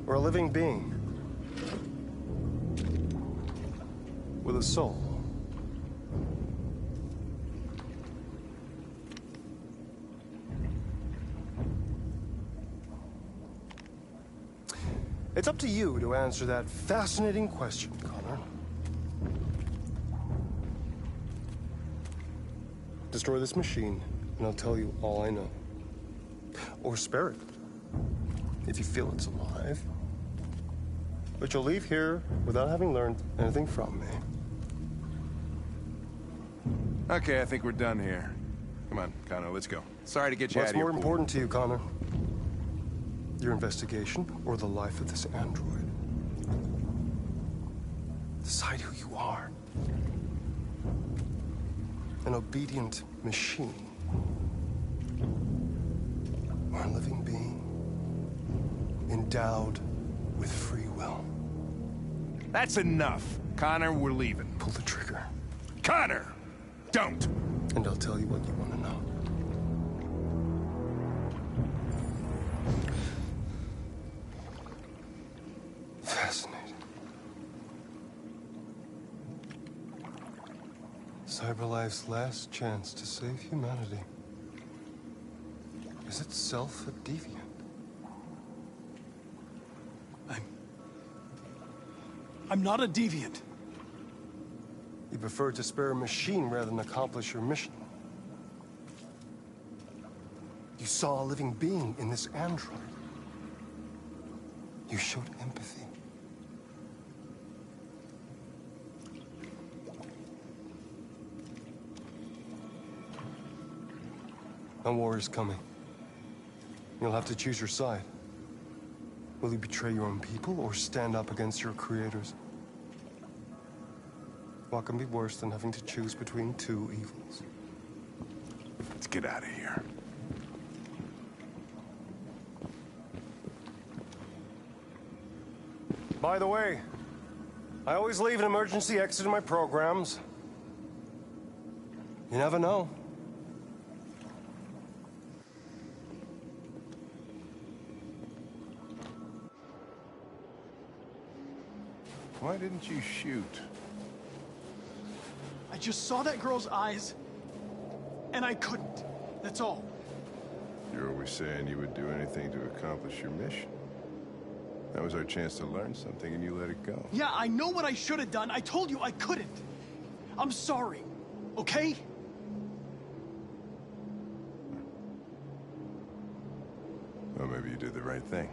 Or a living being with a soul? It's up to you to answer that fascinating question, Connor. Destroy this machine, and I'll tell you all I know. Or spare it, if you feel it's alive. But you'll leave here without having learned anything from me.
Okay, I think we're done here. Come on, Connor, let's go. Sorry to get you out of
What's
your
more
pool.
important to you, Connor? Your investigation or the life of this android? Decide who you are. An obedient machine. Or a living being endowed with free will.
That's enough. Connor, we're leaving.
Pull the trigger.
Connor!
Don't!
And I'll tell you what you want to know. Fascinating. CyberLife's last chance to save humanity is itself a deviant.
I'm not a deviant.
You prefer to spare a machine rather than accomplish your mission. You saw a living being in this android. You showed empathy. A war is coming. You'll have to choose your side. Will you betray your own people or stand up against your creators? What can be worse than having to choose between two evils?
Let's get out of here.
By the way, I always leave an emergency exit in my programs. You never know.
Why didn't you shoot?
I just saw that girl's eyes, and I couldn't. That's all.
You're always saying you would do anything to accomplish your mission. That was our chance to learn something, and you let it go.
Yeah, I know what I should have done. I told you I couldn't. I'm sorry, okay?
Well, maybe you did the right thing.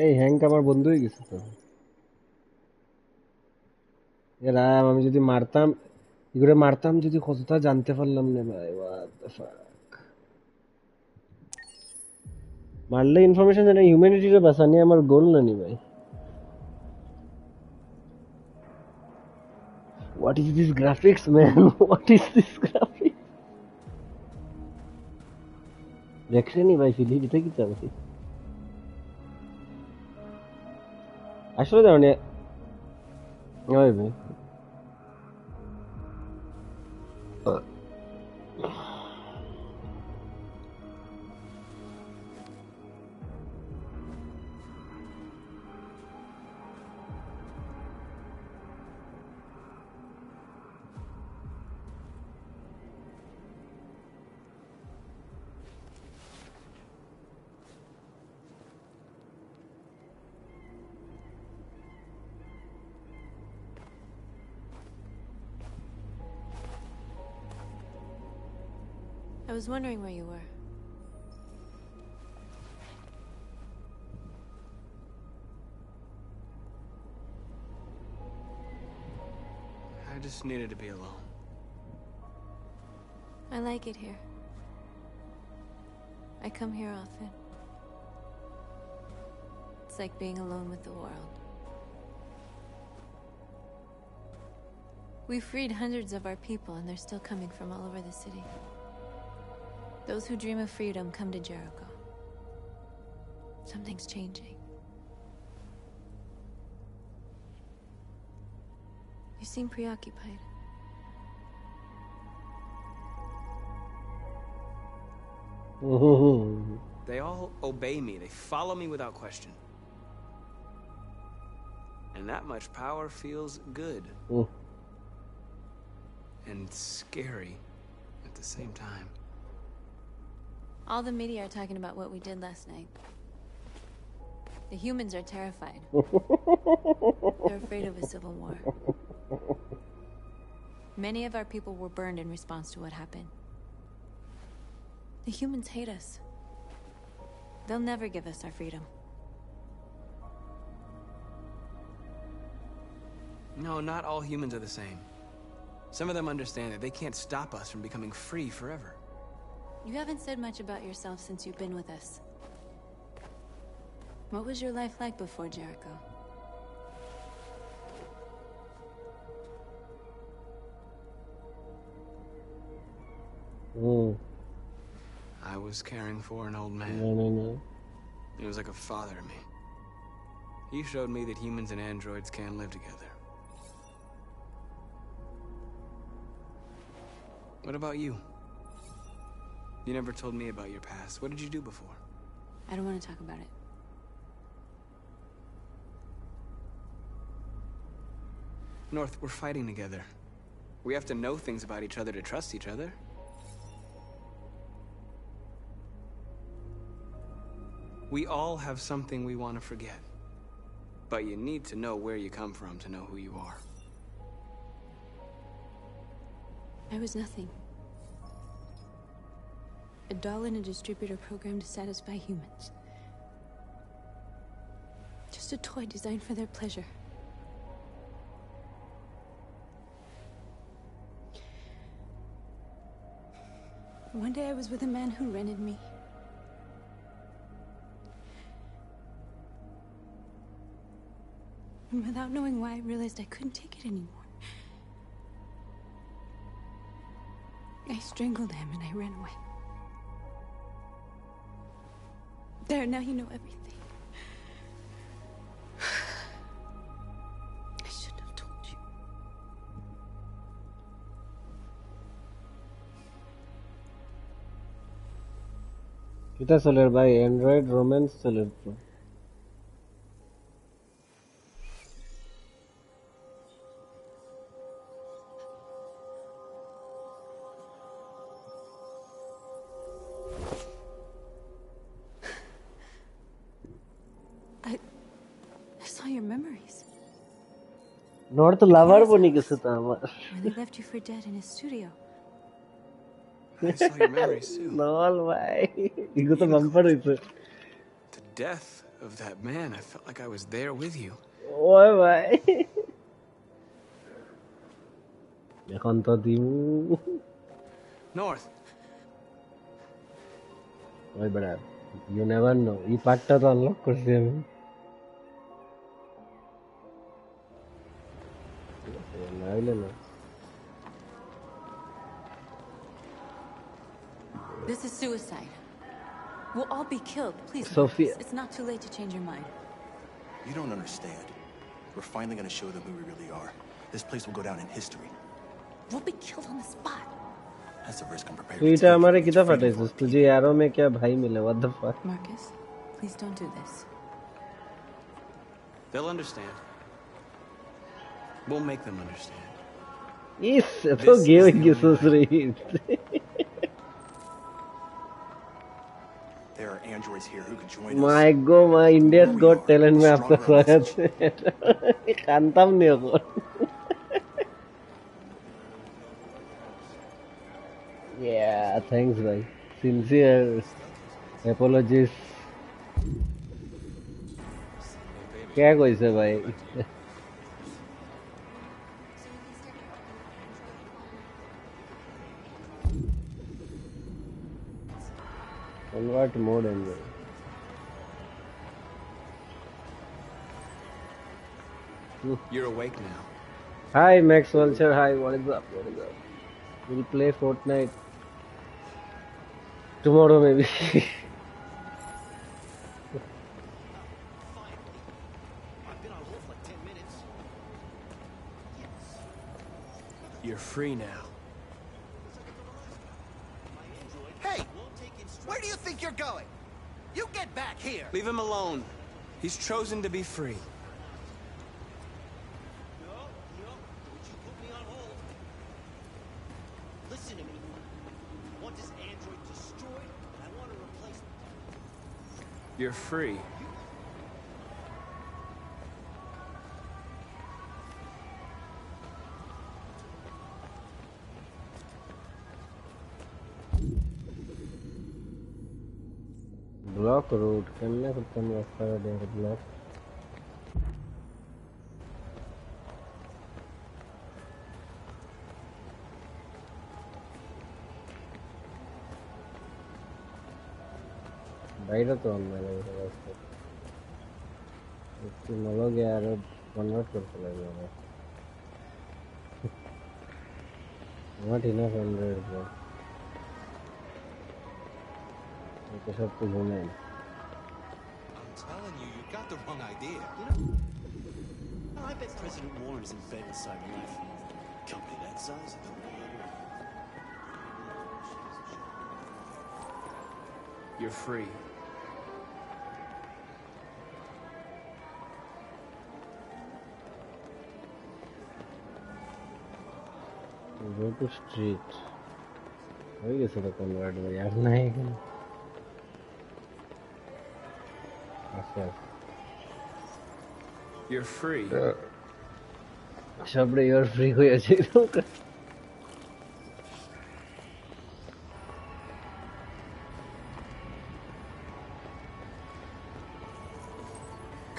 এই Hank আমার বন্ধু হয়ে গেছে তো রাম আমি যদি মারতাম কি করে মারতাম যদি কতটা জানতে পারলাম না ভাই what the fuck মারলে ইনফরমেশন জানা হিউম্যানিটির বাঁচানি আমার গোল না নি ভাই what is this graphics man what is this graphics দেখছেন নি ভাই ফিলি এটা কি চালাছি আসলে জানি ওই ভাই
I was wondering where you were.
I just needed to be alone.
I like it here. I come here often. It's like being alone with the world. We freed hundreds of our people, and they're still coming from all over the city. Those who dream of freedom come to Jericho. Something's changing. You seem preoccupied.
They all obey me. They follow me without question. And that much power feels good. And scary at the same time.
All the media are talking about what we did last night. The humans are terrified. They're afraid of a civil war. Many of our people were burned in response to what happened. The humans hate us. They'll never give us our freedom.
No, not all humans are the same. Some of them understand that they can't stop us from becoming free forever.
You haven't said much about yourself since you've been with us. What was your life like before Jericho?
was caring for an old man.
No.
He was like a father to me. He showed me that humans and androids can live together. What about you? You never told me about your past. What did you do before?
I don't want to talk about it.
North, we're fighting together. We have to know things about each other to trust each other. We all have something we want to forget. But you need to know where you come from to know who you are.
I was nothing. A doll in a distributor program to satisfy humans. Just a toy designed for their pleasure. One day I was with a man who rented me. And without knowing why, I realized I couldn't take it anymore. I strangled him and I ran away. There, now you know everything. I shouldn't have told you.
Kita solar by Android Romance solar pro.
I saw your memories.
North lover boni gese ta amar.
When they left you for dead in his studio.
I saw your memories too.
Lol bhai. Igo to bumper hoise.
The death of that man, I felt like I was there with you.
Oy bhai. Ekhon to dimu.
North.
Oy bada. You never know. Ee part ta to unlock korchi ami.
This is suicide. We'll all be killed. Please,
Sophia.
Marcus, it's not too late to change your mind.
You don't understand. We're finally gonna show them who we really are. This place will go down in history.
We'll be killed on the spot.
That's a risk I'm prepared
तू
to
इटा
take.
हमारे किधर फटे तुझे यारों में क्या भाई मिले what the fuck
Marcus, please don't do this.
They'll understand. We'll make them understand.
इस तो गेम की सोच रही
There are androids here who could join us.
My God, my India's Got Talent में आपका स्वागत है कांताम नहीं होगा Yeah, thanks bhai. Sincere apologies. क्या कोई से भाई? Convert mode engine.
You're awake now.
Hi Max Vulture. Hi, what is up? What is up? We'll play Fortnite tomorrow maybe.
You're free now.
Hey! Where do you think you're going? You get back here!
Leave him alone. He's chosen to be free.
Listen to me. I want this android destroyed, and I want to replace it.
You're free.
Block route. Can I put them block? বাইরে তো অনলাইনে রাস্তা একটু নলগে আরো convert করতে লাগবে আমার not enough 100 bro সব তো ঘুমে
I'm telling you, you got the wrong idea. I bet President Warren is in bed with Cyberlife. Company that size, I don't know.
You're free.
Go to street. হয়ে গেছে তো convert ভাই আর নাই এখানে আচ্ছা
You're free.
সবরে you're free হয়েছে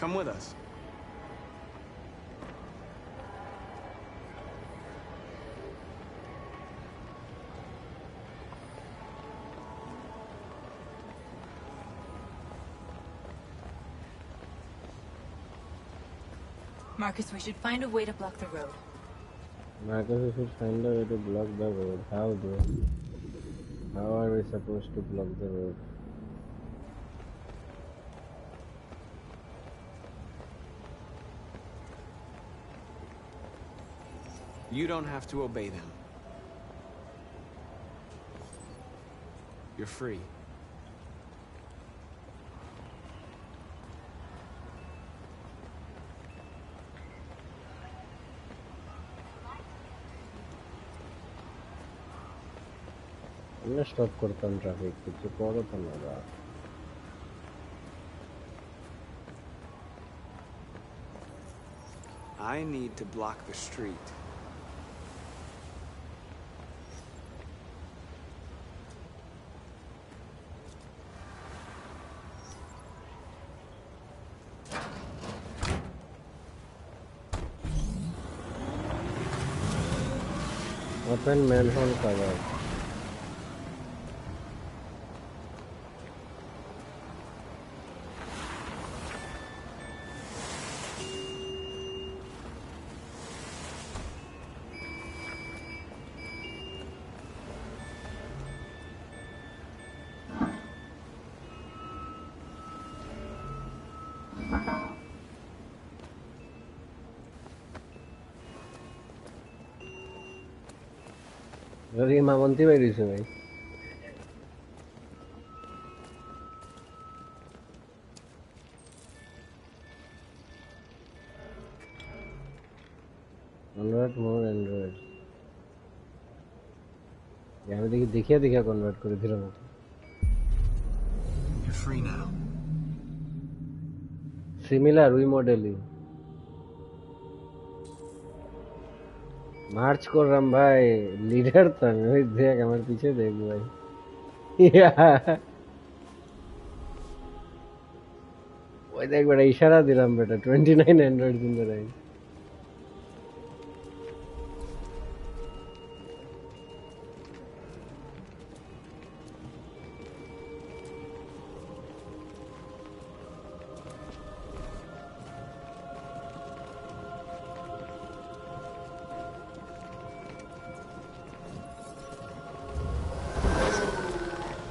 Come with us.
Marcus, we should find a way to block the road.
Marcus, we should find a way to block the road. How though? How are we supposed to block the road?
You don't have to obey them. You're free.
Stop করতাম traffic কিছু করো তো না
I need to block the street.
Open manhole cover. Jadi mamonti by this way. Convert more Androids. यहाँ पे देखिए convert करे फिर हम.
You're free now.
Similar remodeling. मार्च कर रहा हूँ भाई लीडर तो मैं देख हमारे पीछे देख भाई वो देख बड़ा इशारा दे रहा हूँ बेटा 29 एंड्रॉइड दिन रहे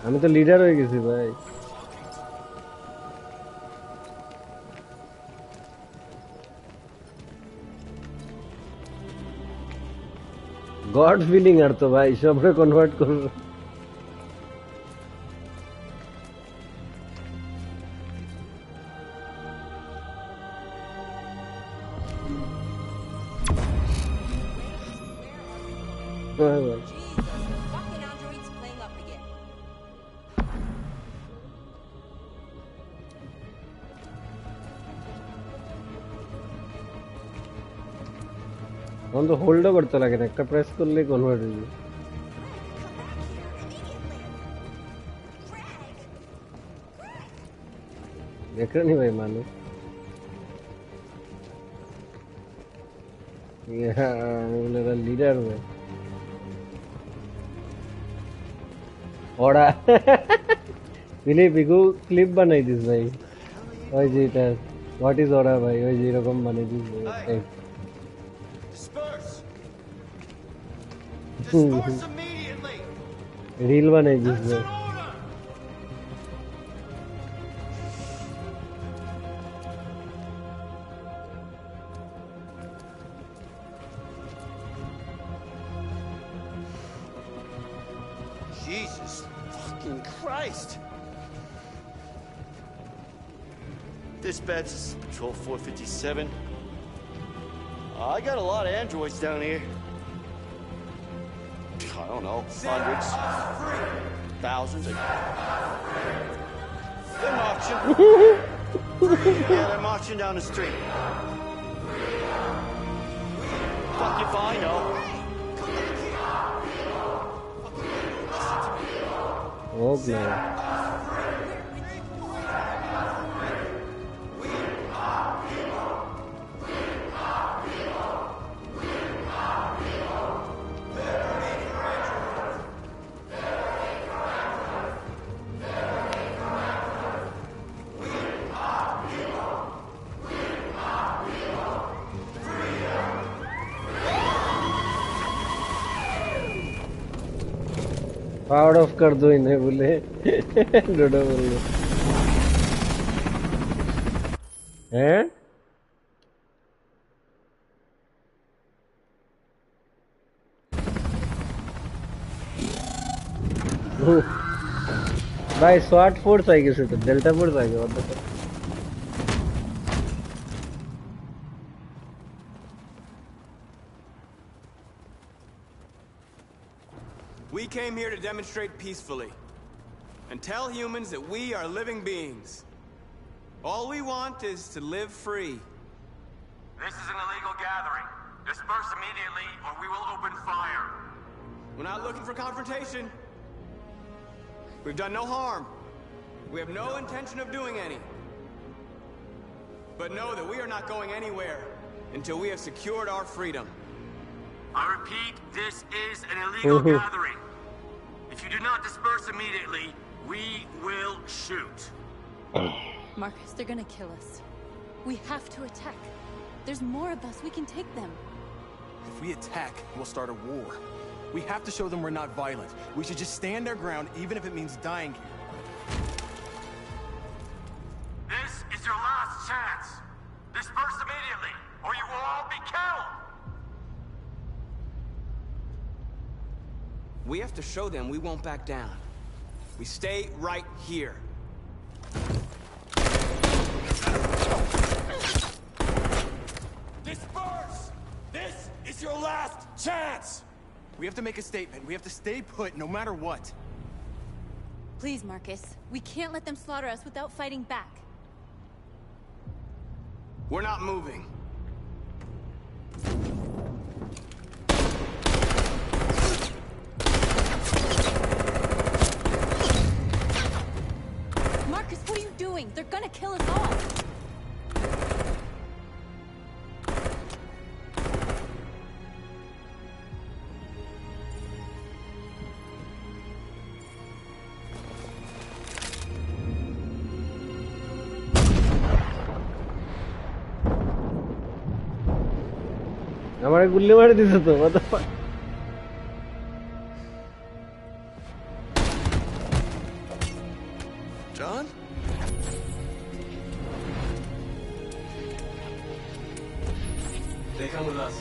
আমি তো লিডার হয়ে গেছি ভাই গড ফিলিং আর তো ভাই সবরে কনভার্ট করব तो होल्ड करते लगे ना एक प्रेस कर ले कन्वर्ट हो जाए देख रहे नहीं भाई मानो ये लीडर में ओड़ा फिलिप इको क्लिप बनाई दिस भाई ओए जी टा व्हाट इज ओड़ा भाई ओए जी रकम बनाई दिस भाई
Disperse immediately.
रील बनाई जिसमें
Jesus fucking Christ! Dispatch, this is Patrol 457. I got a lot of androids down here. I don't know, hundreds, thousands. They're marching. Yeah, they're marching down the street. Fuck if I know.
Oh, man. Power of कर दो इन्हें बोले डोडो बोले हैं भाई स्वाट force आई किसी तो delta force आ गया मतलब
We came here to demonstrate peacefully and tell humans that we are living beings. All we want is to live free.
This is an illegal gathering. Disperse immediately or we will open fire.
We're not looking for confrontation. We've done no harm. We have no intention of doing any. But know that we are not going anywhere until we have secured our freedom.
I repeat, this is an illegal gathering. If you do not disperse immediately, we will shoot.
Marcus, they're gonna kill us. We have to attack. There's more of us. We can take them.
If we attack, we'll start a war. We have to show them we're not violent. We should just stand our ground, even if it means dying here.
This is your last chance. Disperse immediately, or you will all be killed.
We have to show them we won't back down. We stay right here.
Disperse! This is your last chance!
We have to make a statement. We have to stay put no matter what.
Please, Marcus. We can't let them slaughter us without fighting back.
We're not moving.
Marcus, what are you doing? They're gonna kill us all.
हमारे गुल्ले मार दिसे तो what the fuck
John?
They come with us.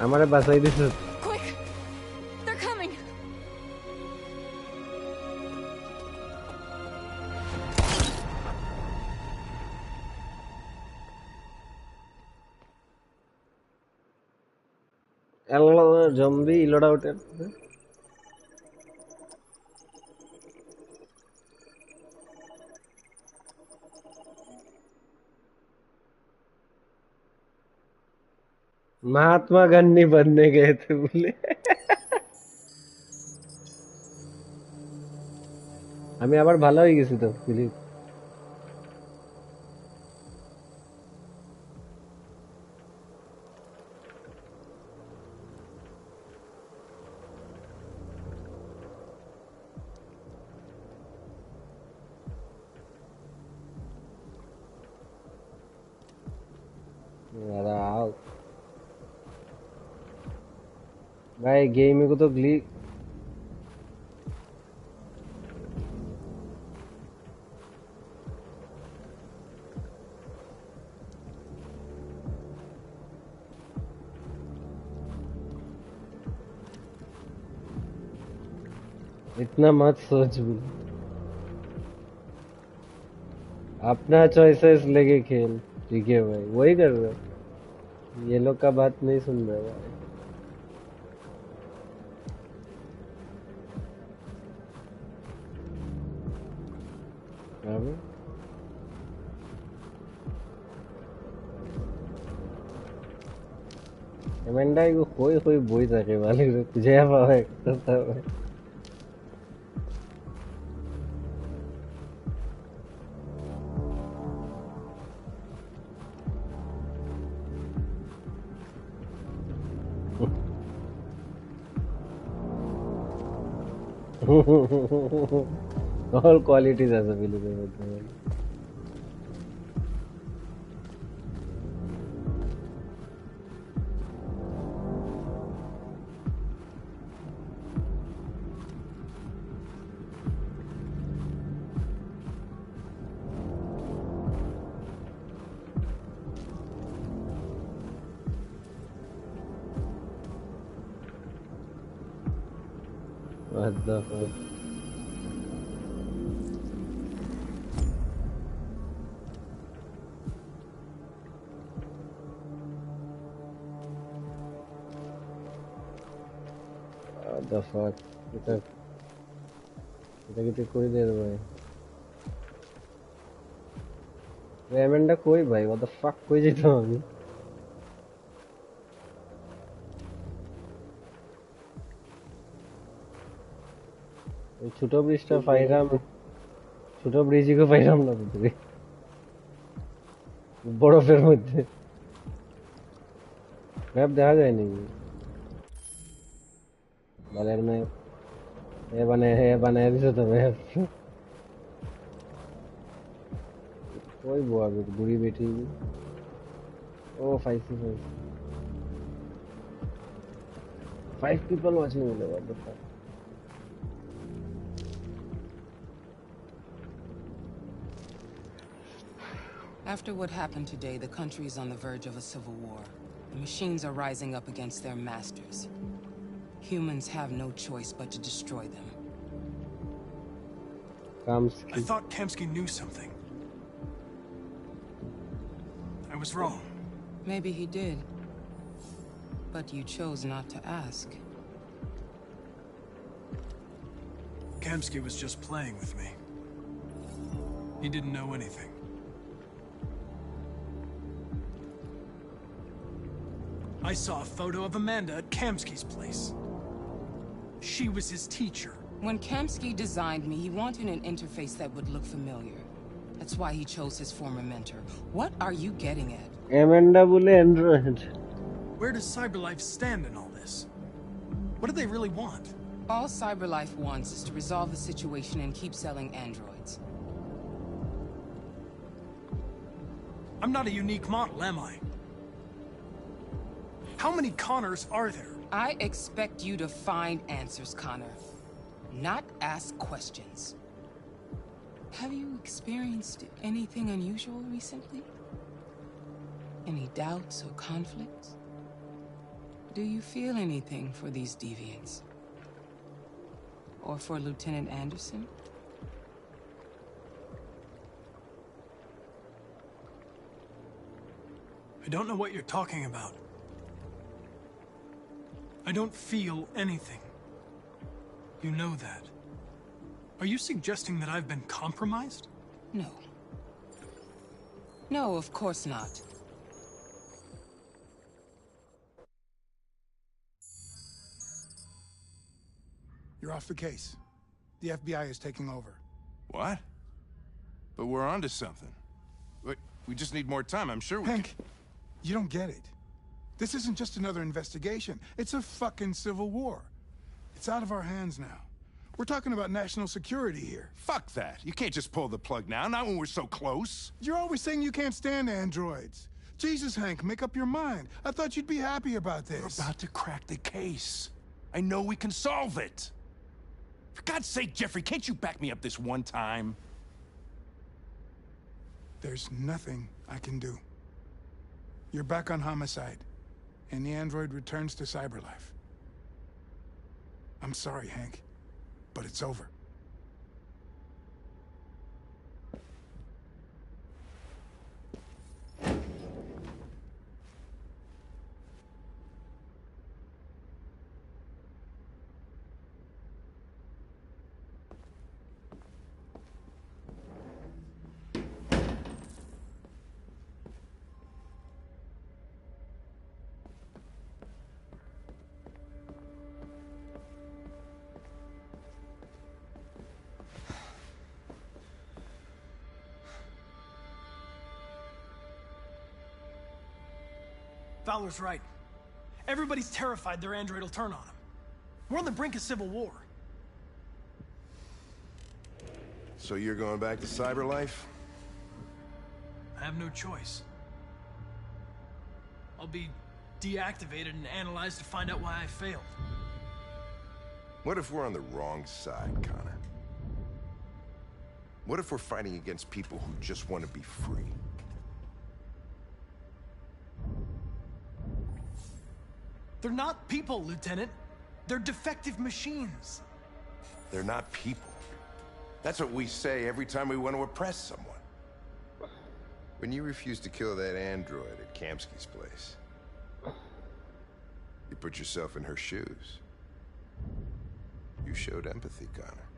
हमारे बसाई दिसे
Quick! They're coming!
Hello, zombie load out. Mahatma Gandhi बनने गए थे बोले আমি আবার ভালো হয়ে গেছি তো প্লিজ आओ भाई गेम को तो ग्लिच इतना मत सोच भी अपना चॉइसेस लेके खेल ठीक है भाई वही कर रहा ये लोग का बात नहीं सुन रहा भाई अबे एमेंडा को कोई बोई থাকে वाले तुझे पावे all qualities as available with the world. What the fuck? What the fuck? kita कोई देर भाई एमेंडा कोई भाई what the fuck कोई जीता अभी ছোট ব্রিজটা ফাইরাম ছোট ব্রিজই ফাইরাম না বুঝলি বরফের মধ্যে ম্যাপ দেখা যায়নি বালের ম্যাপ এ বানায় দিছো তো ম্যাপ कोई बुआ बुरी बेटी ओ 5 people watching me what the fuck
After what happened today, the country is on the verge of a civil war. The machines are rising up against their masters. Humans have no choice but to destroy them.
I thought Kamsky knew something. I was wrong.
Maybe he did. But you chose not to ask.
Kamsky was just playing with me. He didn't know anything. I saw a photo of Amanda at Kamsky's place. She was his teacher.
When Kamsky designed me, he wanted an interface that would look familiar. That's why he chose his former mentor. What are you getting at?
Amanda bole Android.
Where does CyberLife stand in all this? What do they really want?
All CyberLife wants is to resolve the situation and keep selling androids.
I'm not a unique model, am I? How many Connors are there?
I expect you to find answers, Connor. Not ask questions. Have you experienced anything unusual recently? Any doubts or conflicts? Do you feel anything for these deviants? Or for Lieutenant Anderson?
I don't know what you're talking about. I don't feel anything. You know that. Are you suggesting that I've been compromised?
No. No, of course not.
You're off the case. The FBI is taking over.
What? But we're onto something. We just need more time, I'm sure we
Hank, you don't get it. This isn't just another investigation. It's a fucking civil war. It's out of our hands now. We're talking about national security here.
Fuck that. You can't just pull the plug now, not when we're so close.
You're always saying you can't stand androids. Jesus, Hank, make up your mind. I thought you'd be happy about this.
We're about to crack the case. I know we can solve it. For God's sake, Jeffrey, can't you back me up this one time?
There's nothing I can do. You're back on homicide, and the android returns to CyberLife. I'm sorry, Hank. but it's over.
Fowler's right. Everybody's terrified their android will turn on them. We're on the brink of civil war.
So you're going back to Cyberlife?
I have no choice. I'll be deactivated and analyzed to find out why I failed.
What if we're on the wrong side, Connor? What if we're fighting against people who just want to be free?
They're not people, Lieutenant. They're defective machines.
They're not people. That's what we say every time we want to oppress someone. When you refused to kill that android at Kamsky's place, you put yourself in her shoes. You showed empathy, Connor.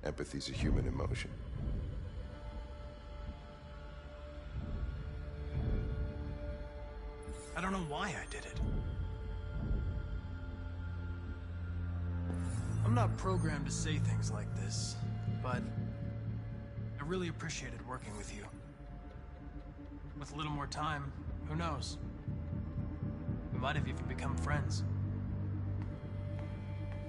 Empathy's a human emotion.
I don't know why I did it. I'm not programmed to say things like this, but I really appreciated working with you. With a little more time, who knows? We might have even become friends.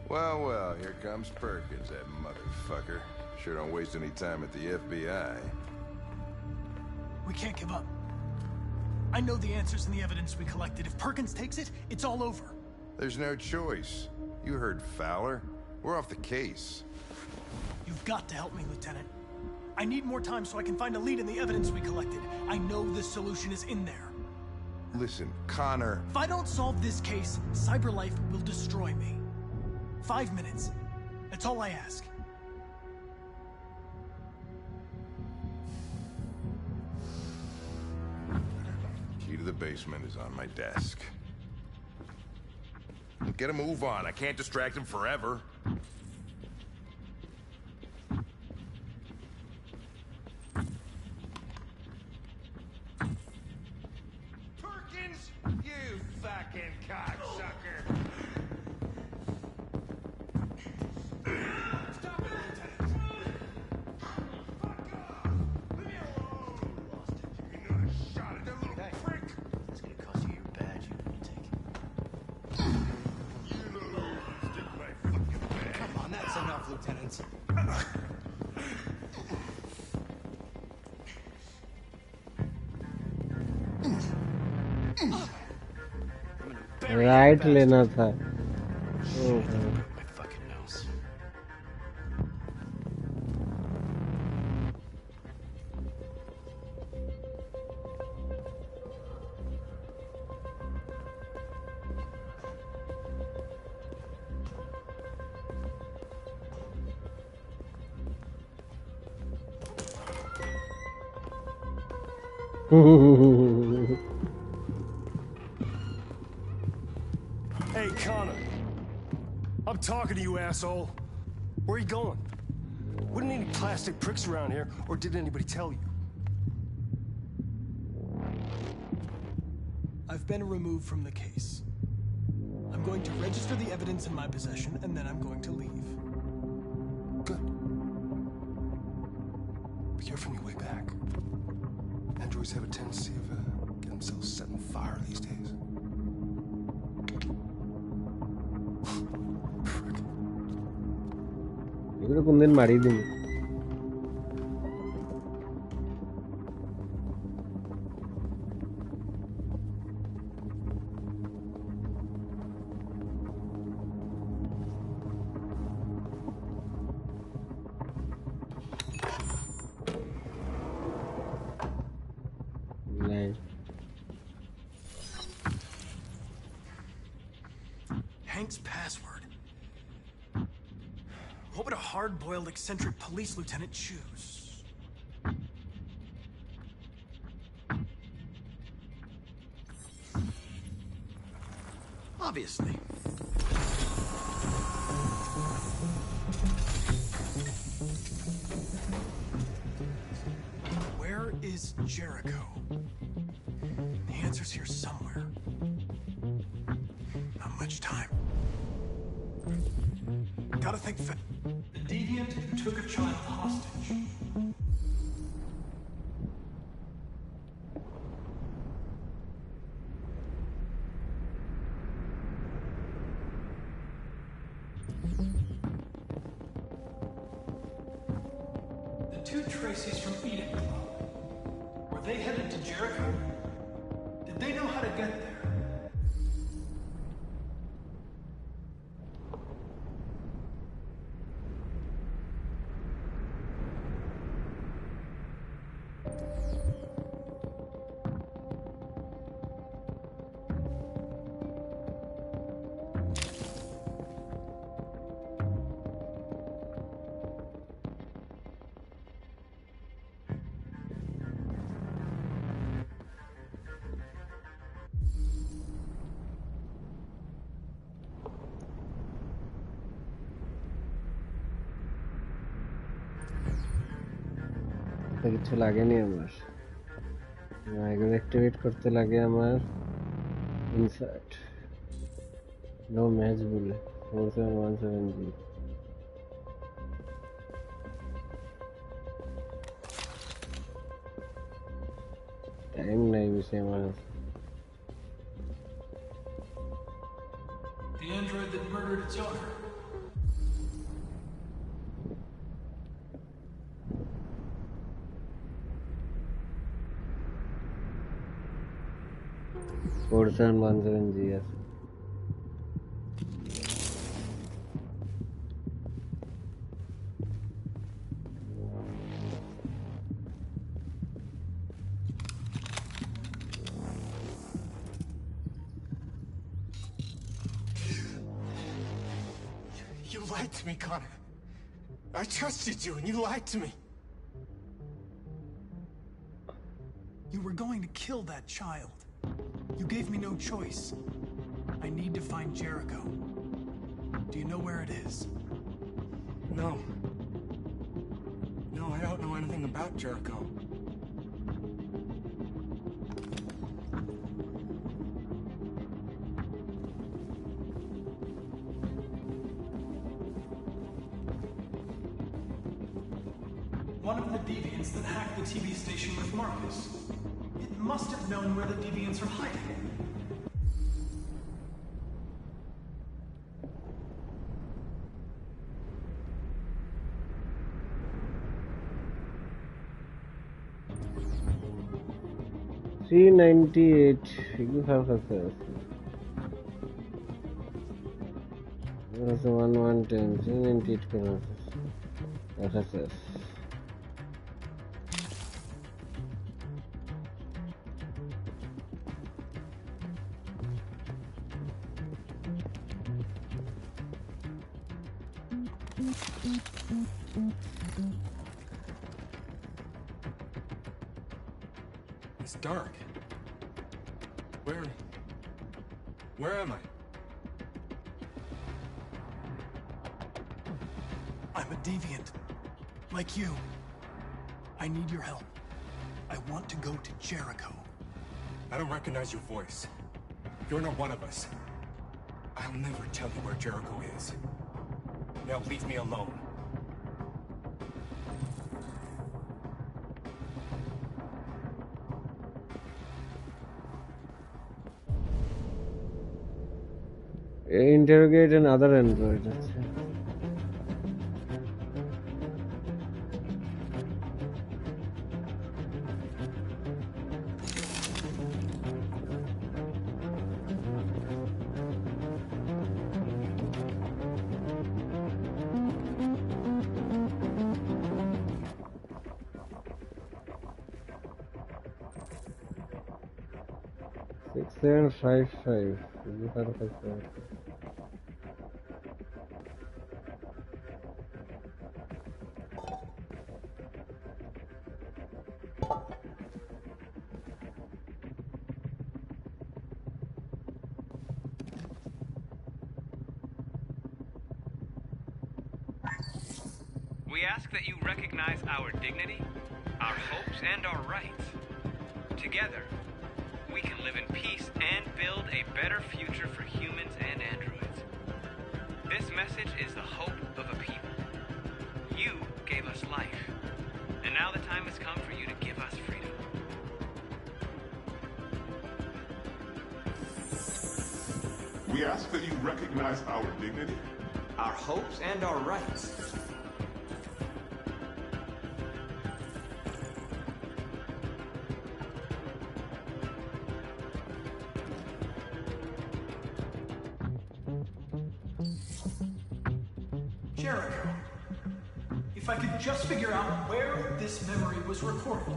Well, well, here comes Perkins, that motherfucker. Sure don't waste any time at the FBI.
We can't give up. I know the answers and the evidence we collected. If Perkins takes it, it's all over.
There's no choice. You heard Fowler. We're off the case.
You've got to help me, Lieutenant. I need more time so I can find a lead in the evidence we collected. I know the solution is in there.
Listen, Connor...
If I don't solve this case, Cyberlife will destroy me. 5 minutes. That's all I ask.
Key to the basement is on my desk. Get a move on. I can't distract him forever.
Perkins, you fucking cocksucker! Stop it, Lieutenant! Fuck off! Leave me alone! Lost it. You know I shot it, that little prick! That's gonna cost you your badge, you lunatic. Come on, that's enough, Lieutenant.
Right लेना था।
My fucking nose.
Hey, Connor. I'm talking to you, asshole. Where are you going? Wouldn't any plastic pricks around here, or did anybody tell you?
I've been removed from the case. I'm going to register the evidence in my possession, and then I'm going to leave.
Good. But you're from your way back. Androids have a tendency of getting themselves set on fire these days.
এগুলো কোনদিন মারি দিন
Hank's password. What would a hard-boiled, eccentric police lieutenant choose? Obviously. Where is Jericho? The answer's here somewhere. Not much time. Gotta think the deviant who took a child hostage. The two Tracy's from Eden Club. Were they headed to Jericho? Did they know how to get there?
কিছু লাগেনি আমার এখন activate করতে লাগে আমার insert no match বলে 4717G time নাই বেশি আমার
The android that murdered its owner.
Portion 17G.
You lied to me, Connor. I trusted you and you lied to me.
You were going to kill that child. You gave me no choice. I need to find Jericho. Do you know where it is?
No. No, I don't know anything about Jericho.
One of the deviants that hacked the TV station with Marcus. It must have known where the deviants are hiding.
C98 you have success. There's 1110 C98 success.
It's dark. Where am I?
I'm a deviant. Like you. I need your help. I want to go to Jericho.
I don't recognize your voice. You're not one of us. I'll never tell you where Jericho is. Now leave me alone.
Interrogate another android. Six 755.
We ask that you recognize our dignity, our hopes, and our rights. Together, we can live in peace and build a better future for humans and androids. This message is the hope of a people. You gave us life, and now the time has come for you to give us freedom.
We ask that you recognize our dignity,
our hopes, and our rights.
Jericho, if I could just figure out where this memory was recorded.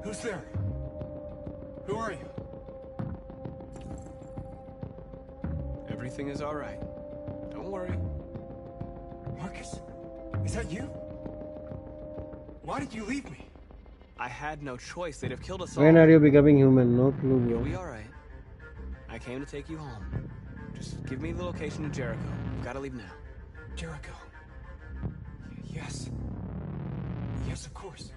Who's there? Who are you? Everything is all right. Don't worry.
Marcus, is that you? Why did you leave me?
I had no choice. They'd have killed us all.
When are you becoming human? No clue, bro.
You'll be all right. I came to take you home. Just give me the location of Jericho. We've got to leave now.
Jericho. Yes. Yes, of course.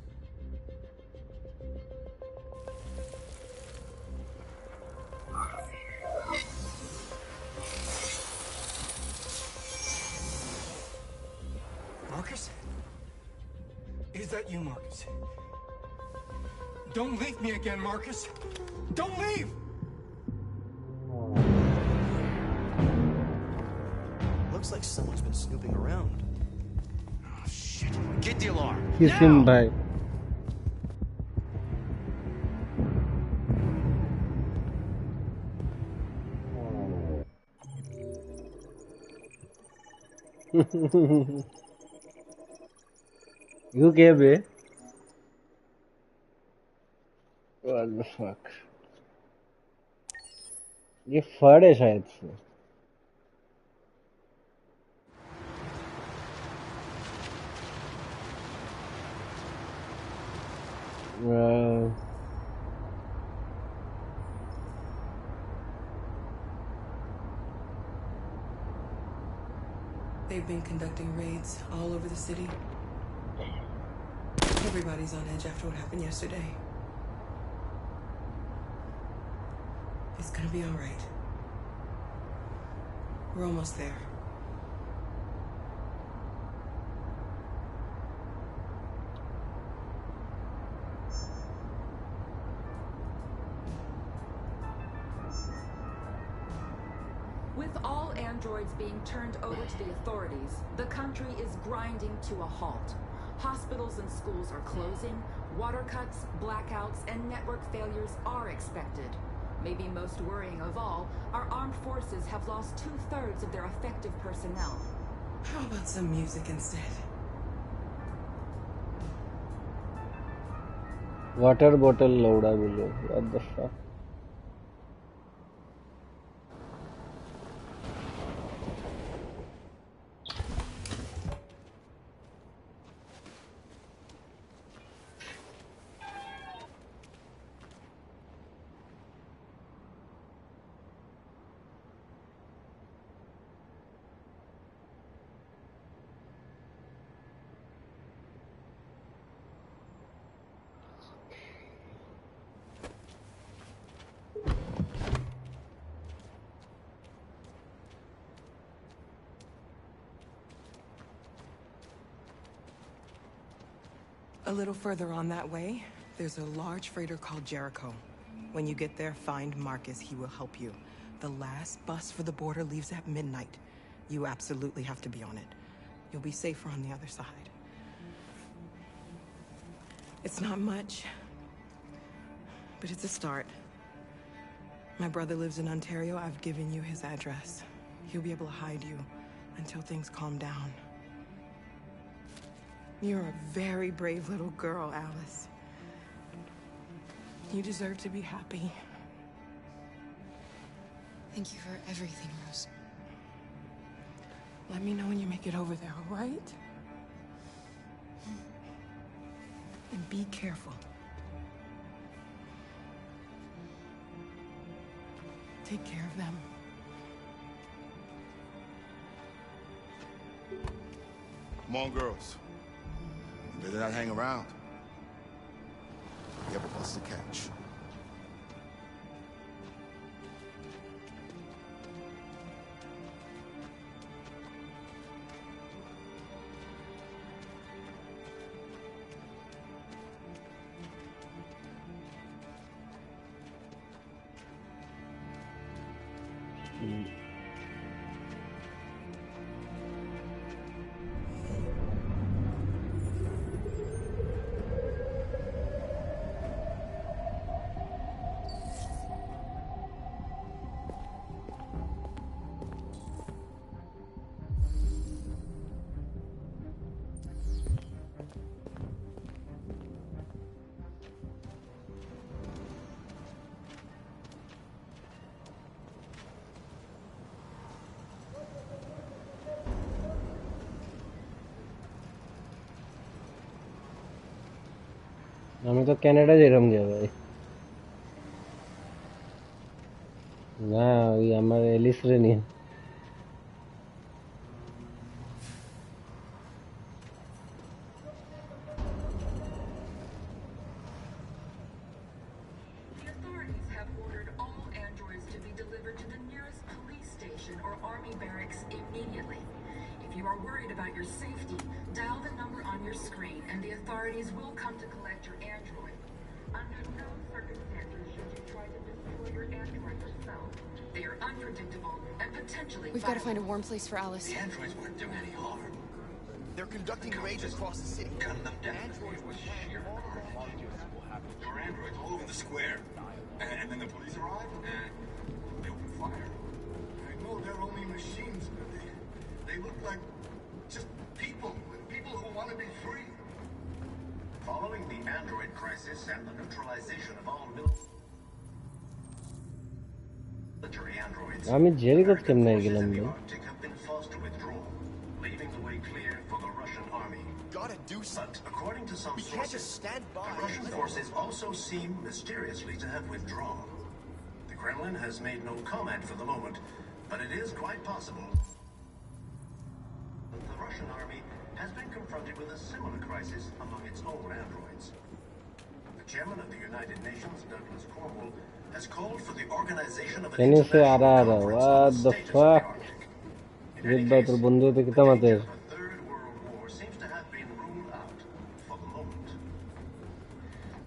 Marcus? Is that you, Marcus? Don't leave me again, Marcus! Don't leave!
Looks like someone's been snooping around.
Oh, shit. Get the alarm!
Kiss him, bhai. You gave it. What the fuck? ये फड़ है शायद से.
They've been conducting raids all over the city. Everybody's on edge after what happened yesterday. It's gonna be all right. We're almost there.
With all androids being turned over to the authorities, the country is grinding to a halt. Hospitals and schools are closing, water cuts, blackouts, and network failures are expected. Maybe most worrying of all, our armed forces have lost 2/3 of their effective personnel.
How about some music instead?
Water bottle loada below. What the fuck?
A little further on that way, there's a large freighter called Jericho. When you get there, find Marcus. He will help you. The last bus for the border leaves at midnight. You absolutely have to be on it. You'll be safer on the other side. It's not much, but it's a start. My brother lives in Ontario. I've given you his address. He'll be able to hide you until things calm down. You're a very brave little girl, Alice. You deserve to be happy.
Thank you for everything, Rose.
Let me know when you make it over there, all right? And be careful. Take care of them.
Come on, girls. You better not hang around. You have a bus to catch.
আমি তো Canada যেরকম যাই ভাই না ওই আমার Alice রে নিয়ে
We've got to find a warm place for Alice.
The androids weren't doing any harm.
They're conducting raids across the city.
Gun them down. Androids was sheer carnage. There were androids all over the square. And then the police arrived, and they opened fire. I know they're only machines, but they look like just people who want to be free.
Following the android crisis and the neutralization of all military androids,
আমি Jericho কেমনে গেলাম ভাই
Arctic have been forced to withdraw, leaving the way clear for the Russian army.
Gotta do something.
But according to some
We
sources,
can't just stand by.
the Russian forces also seem mysteriously to have withdrawn. The Kremlin has made no comment for the moment, but it is quite possible that the Russian army has been confronted with a similar crisis among its own androids. The chairman of the United Nations, Douglas Cornwall, has called for the organization of an
Can you say
international
Arara?
conference
What
on
the
status
fuck?
of the Arctic.
Red by তোর বন্ধু হতে কিতা মাতের
The Third World War seems to have been ruled out for the moment.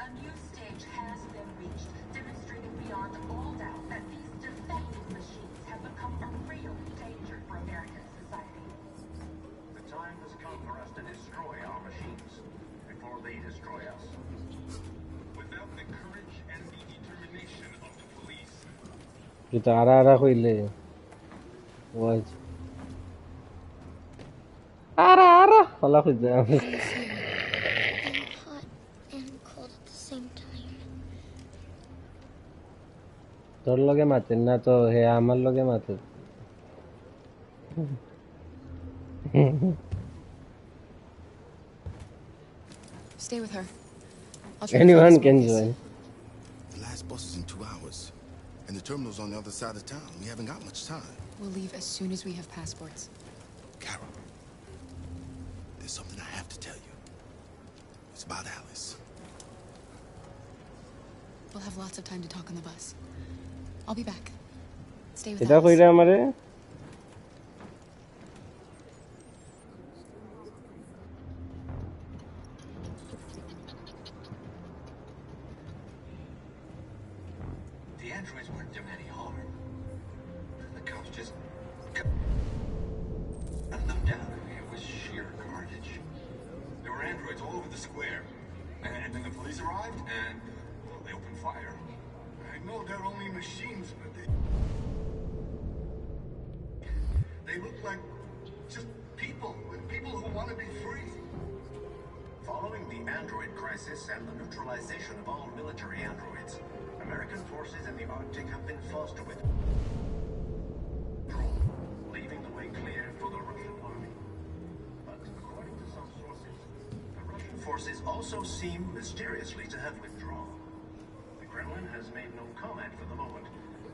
A new stage has been reached, demonstrating beyond all doubt that these defective machines have become a real danger for American society.
The time has come for us to destroy our machines before they destroy us.
Without the courage and the determination of the police,
কিতা আরা কইলে ওয়াজ আরা হলা কইতে
hot and cold at the same time.
তোর লগে মাতে না তো হে আমার লগে মাতে
Stay with her.
Anyone can join.
The last bus is in 2 hours. And the terminal's on the other side of town. We haven't got much time.
We'll leave as soon as we have passports.
Carol, there's something I have to tell you. It's about Alice.
We'll have lots of time to talk on the bus. I'll be back. Stay with
এটা
Alice.
কইরা আমারে
The androids weren't doing any harm. The cops just gunned them down. It was sheer carnage.
There were androids all over the square. And then the police arrived, and they opened fire.
I know they're only machines, but they look like just people who want to be free.
Following the android crisis and the neutralization of all military androids, American forces in the Arctic have been forced to withdraw, leaving the way clear for the Russian forces also seem mysteriously to have withdrawn. The Kremlin has made no comment for the moment,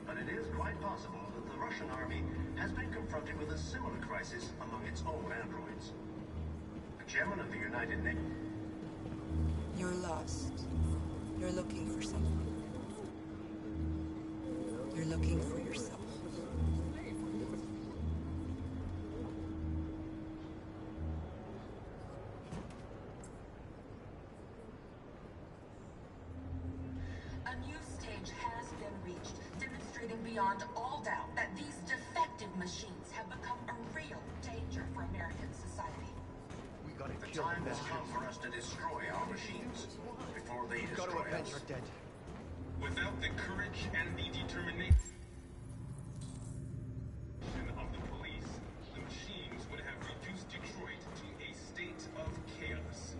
but it is quite possible that the Russian army has been confronted with a similar crisis among its own androids. The chairman of the United Nations...
You're lost. You're looking for something. You're looking for yourself.
A new stage has been reached, demonstrating beyond all doubt that these defective machines have become a real danger for American society.
The time has come for us to destroy our machines before they destroy us.
Without the courage and the determination of the police, the machines would have reduced Detroit to a state of chaos.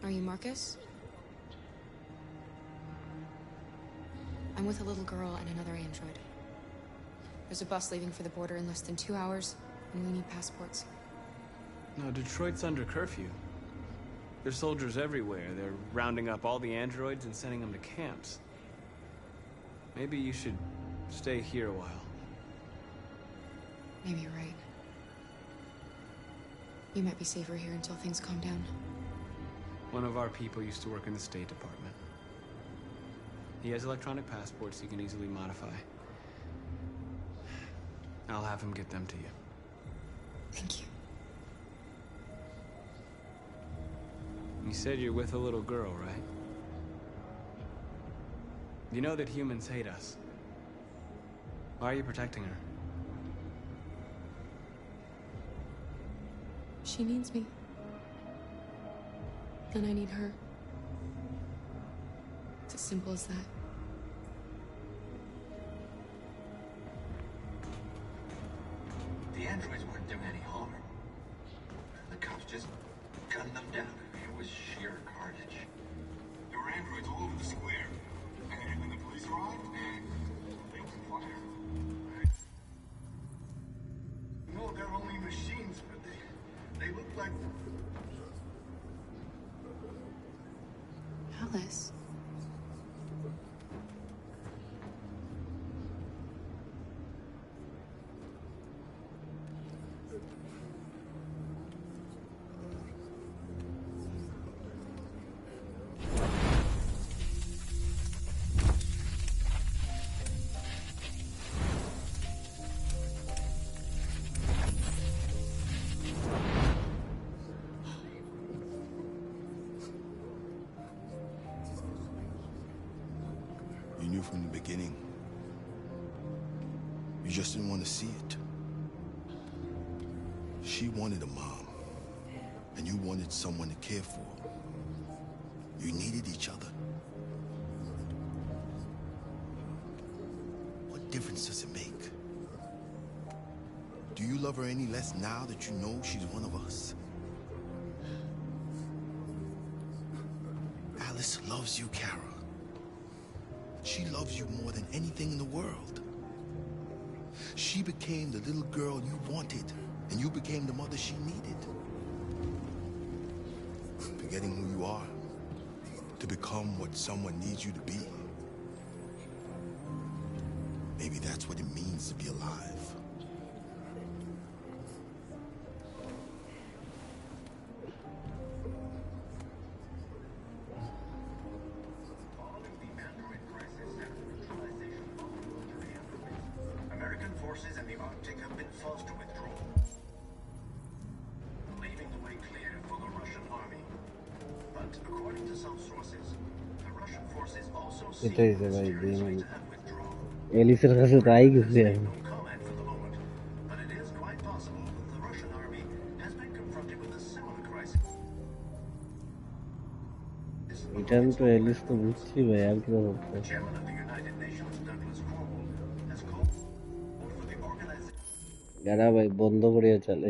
Are you Marcus? I'm with a little girl and another android. There's a bus leaving for the border in less than 2 hours, and we need passports.
No, Detroit's under curfew. There's soldiers everywhere. They're rounding up all the androids and sending them to camps. Maybe you should stay here a while.
Maybe you're right. You might be safer here until things calm down.
One of our people used to work in the State Department. He has electronic passports he can easily modify. I'll have him get them to you.
Thank you.
You said you're with a little girl, right? You know that humans hate us. Why are you protecting her?
She needs me. And I need her. It's as simple as that.
The androids weren't doing any harm. The cops just gunned them down. It was sheer carnage.
There were androids all over the square. And when the police arrived, they opened fire. No, they're only machines, but they look like...
Alice.
You knew from the beginning. You just didn't want to see it. She wanted a mom, and you wanted someone to care for. You needed each other. What difference does it make? Do you love her any less now that you know she's one of us? Alice loves you, Kara. She loves you more than anything in the world. She became the little girl you wanted, and you became the mother she needed. Forgetting who you are to become what someone needs you to be. Maybe that's what it means to be alive.
American forces in the Arctic have been forced to withdraw, leaving the way clear for the Russian army. But according to some sources, the Russian forces also seem mysteriously to have withdrawn.
এলিসের কাছে তাই গেছে
No comment for the moment, but it is quite possible that the Russian army has been confronted with a similar crisis.
এটা তো Alice তো বুঝছি ভাই আর কি বলতে
The chairman of the United Nations, Douglas Cornwall, has called for the organization.
গাড়া ভাই বন্ধ করিয়া চলে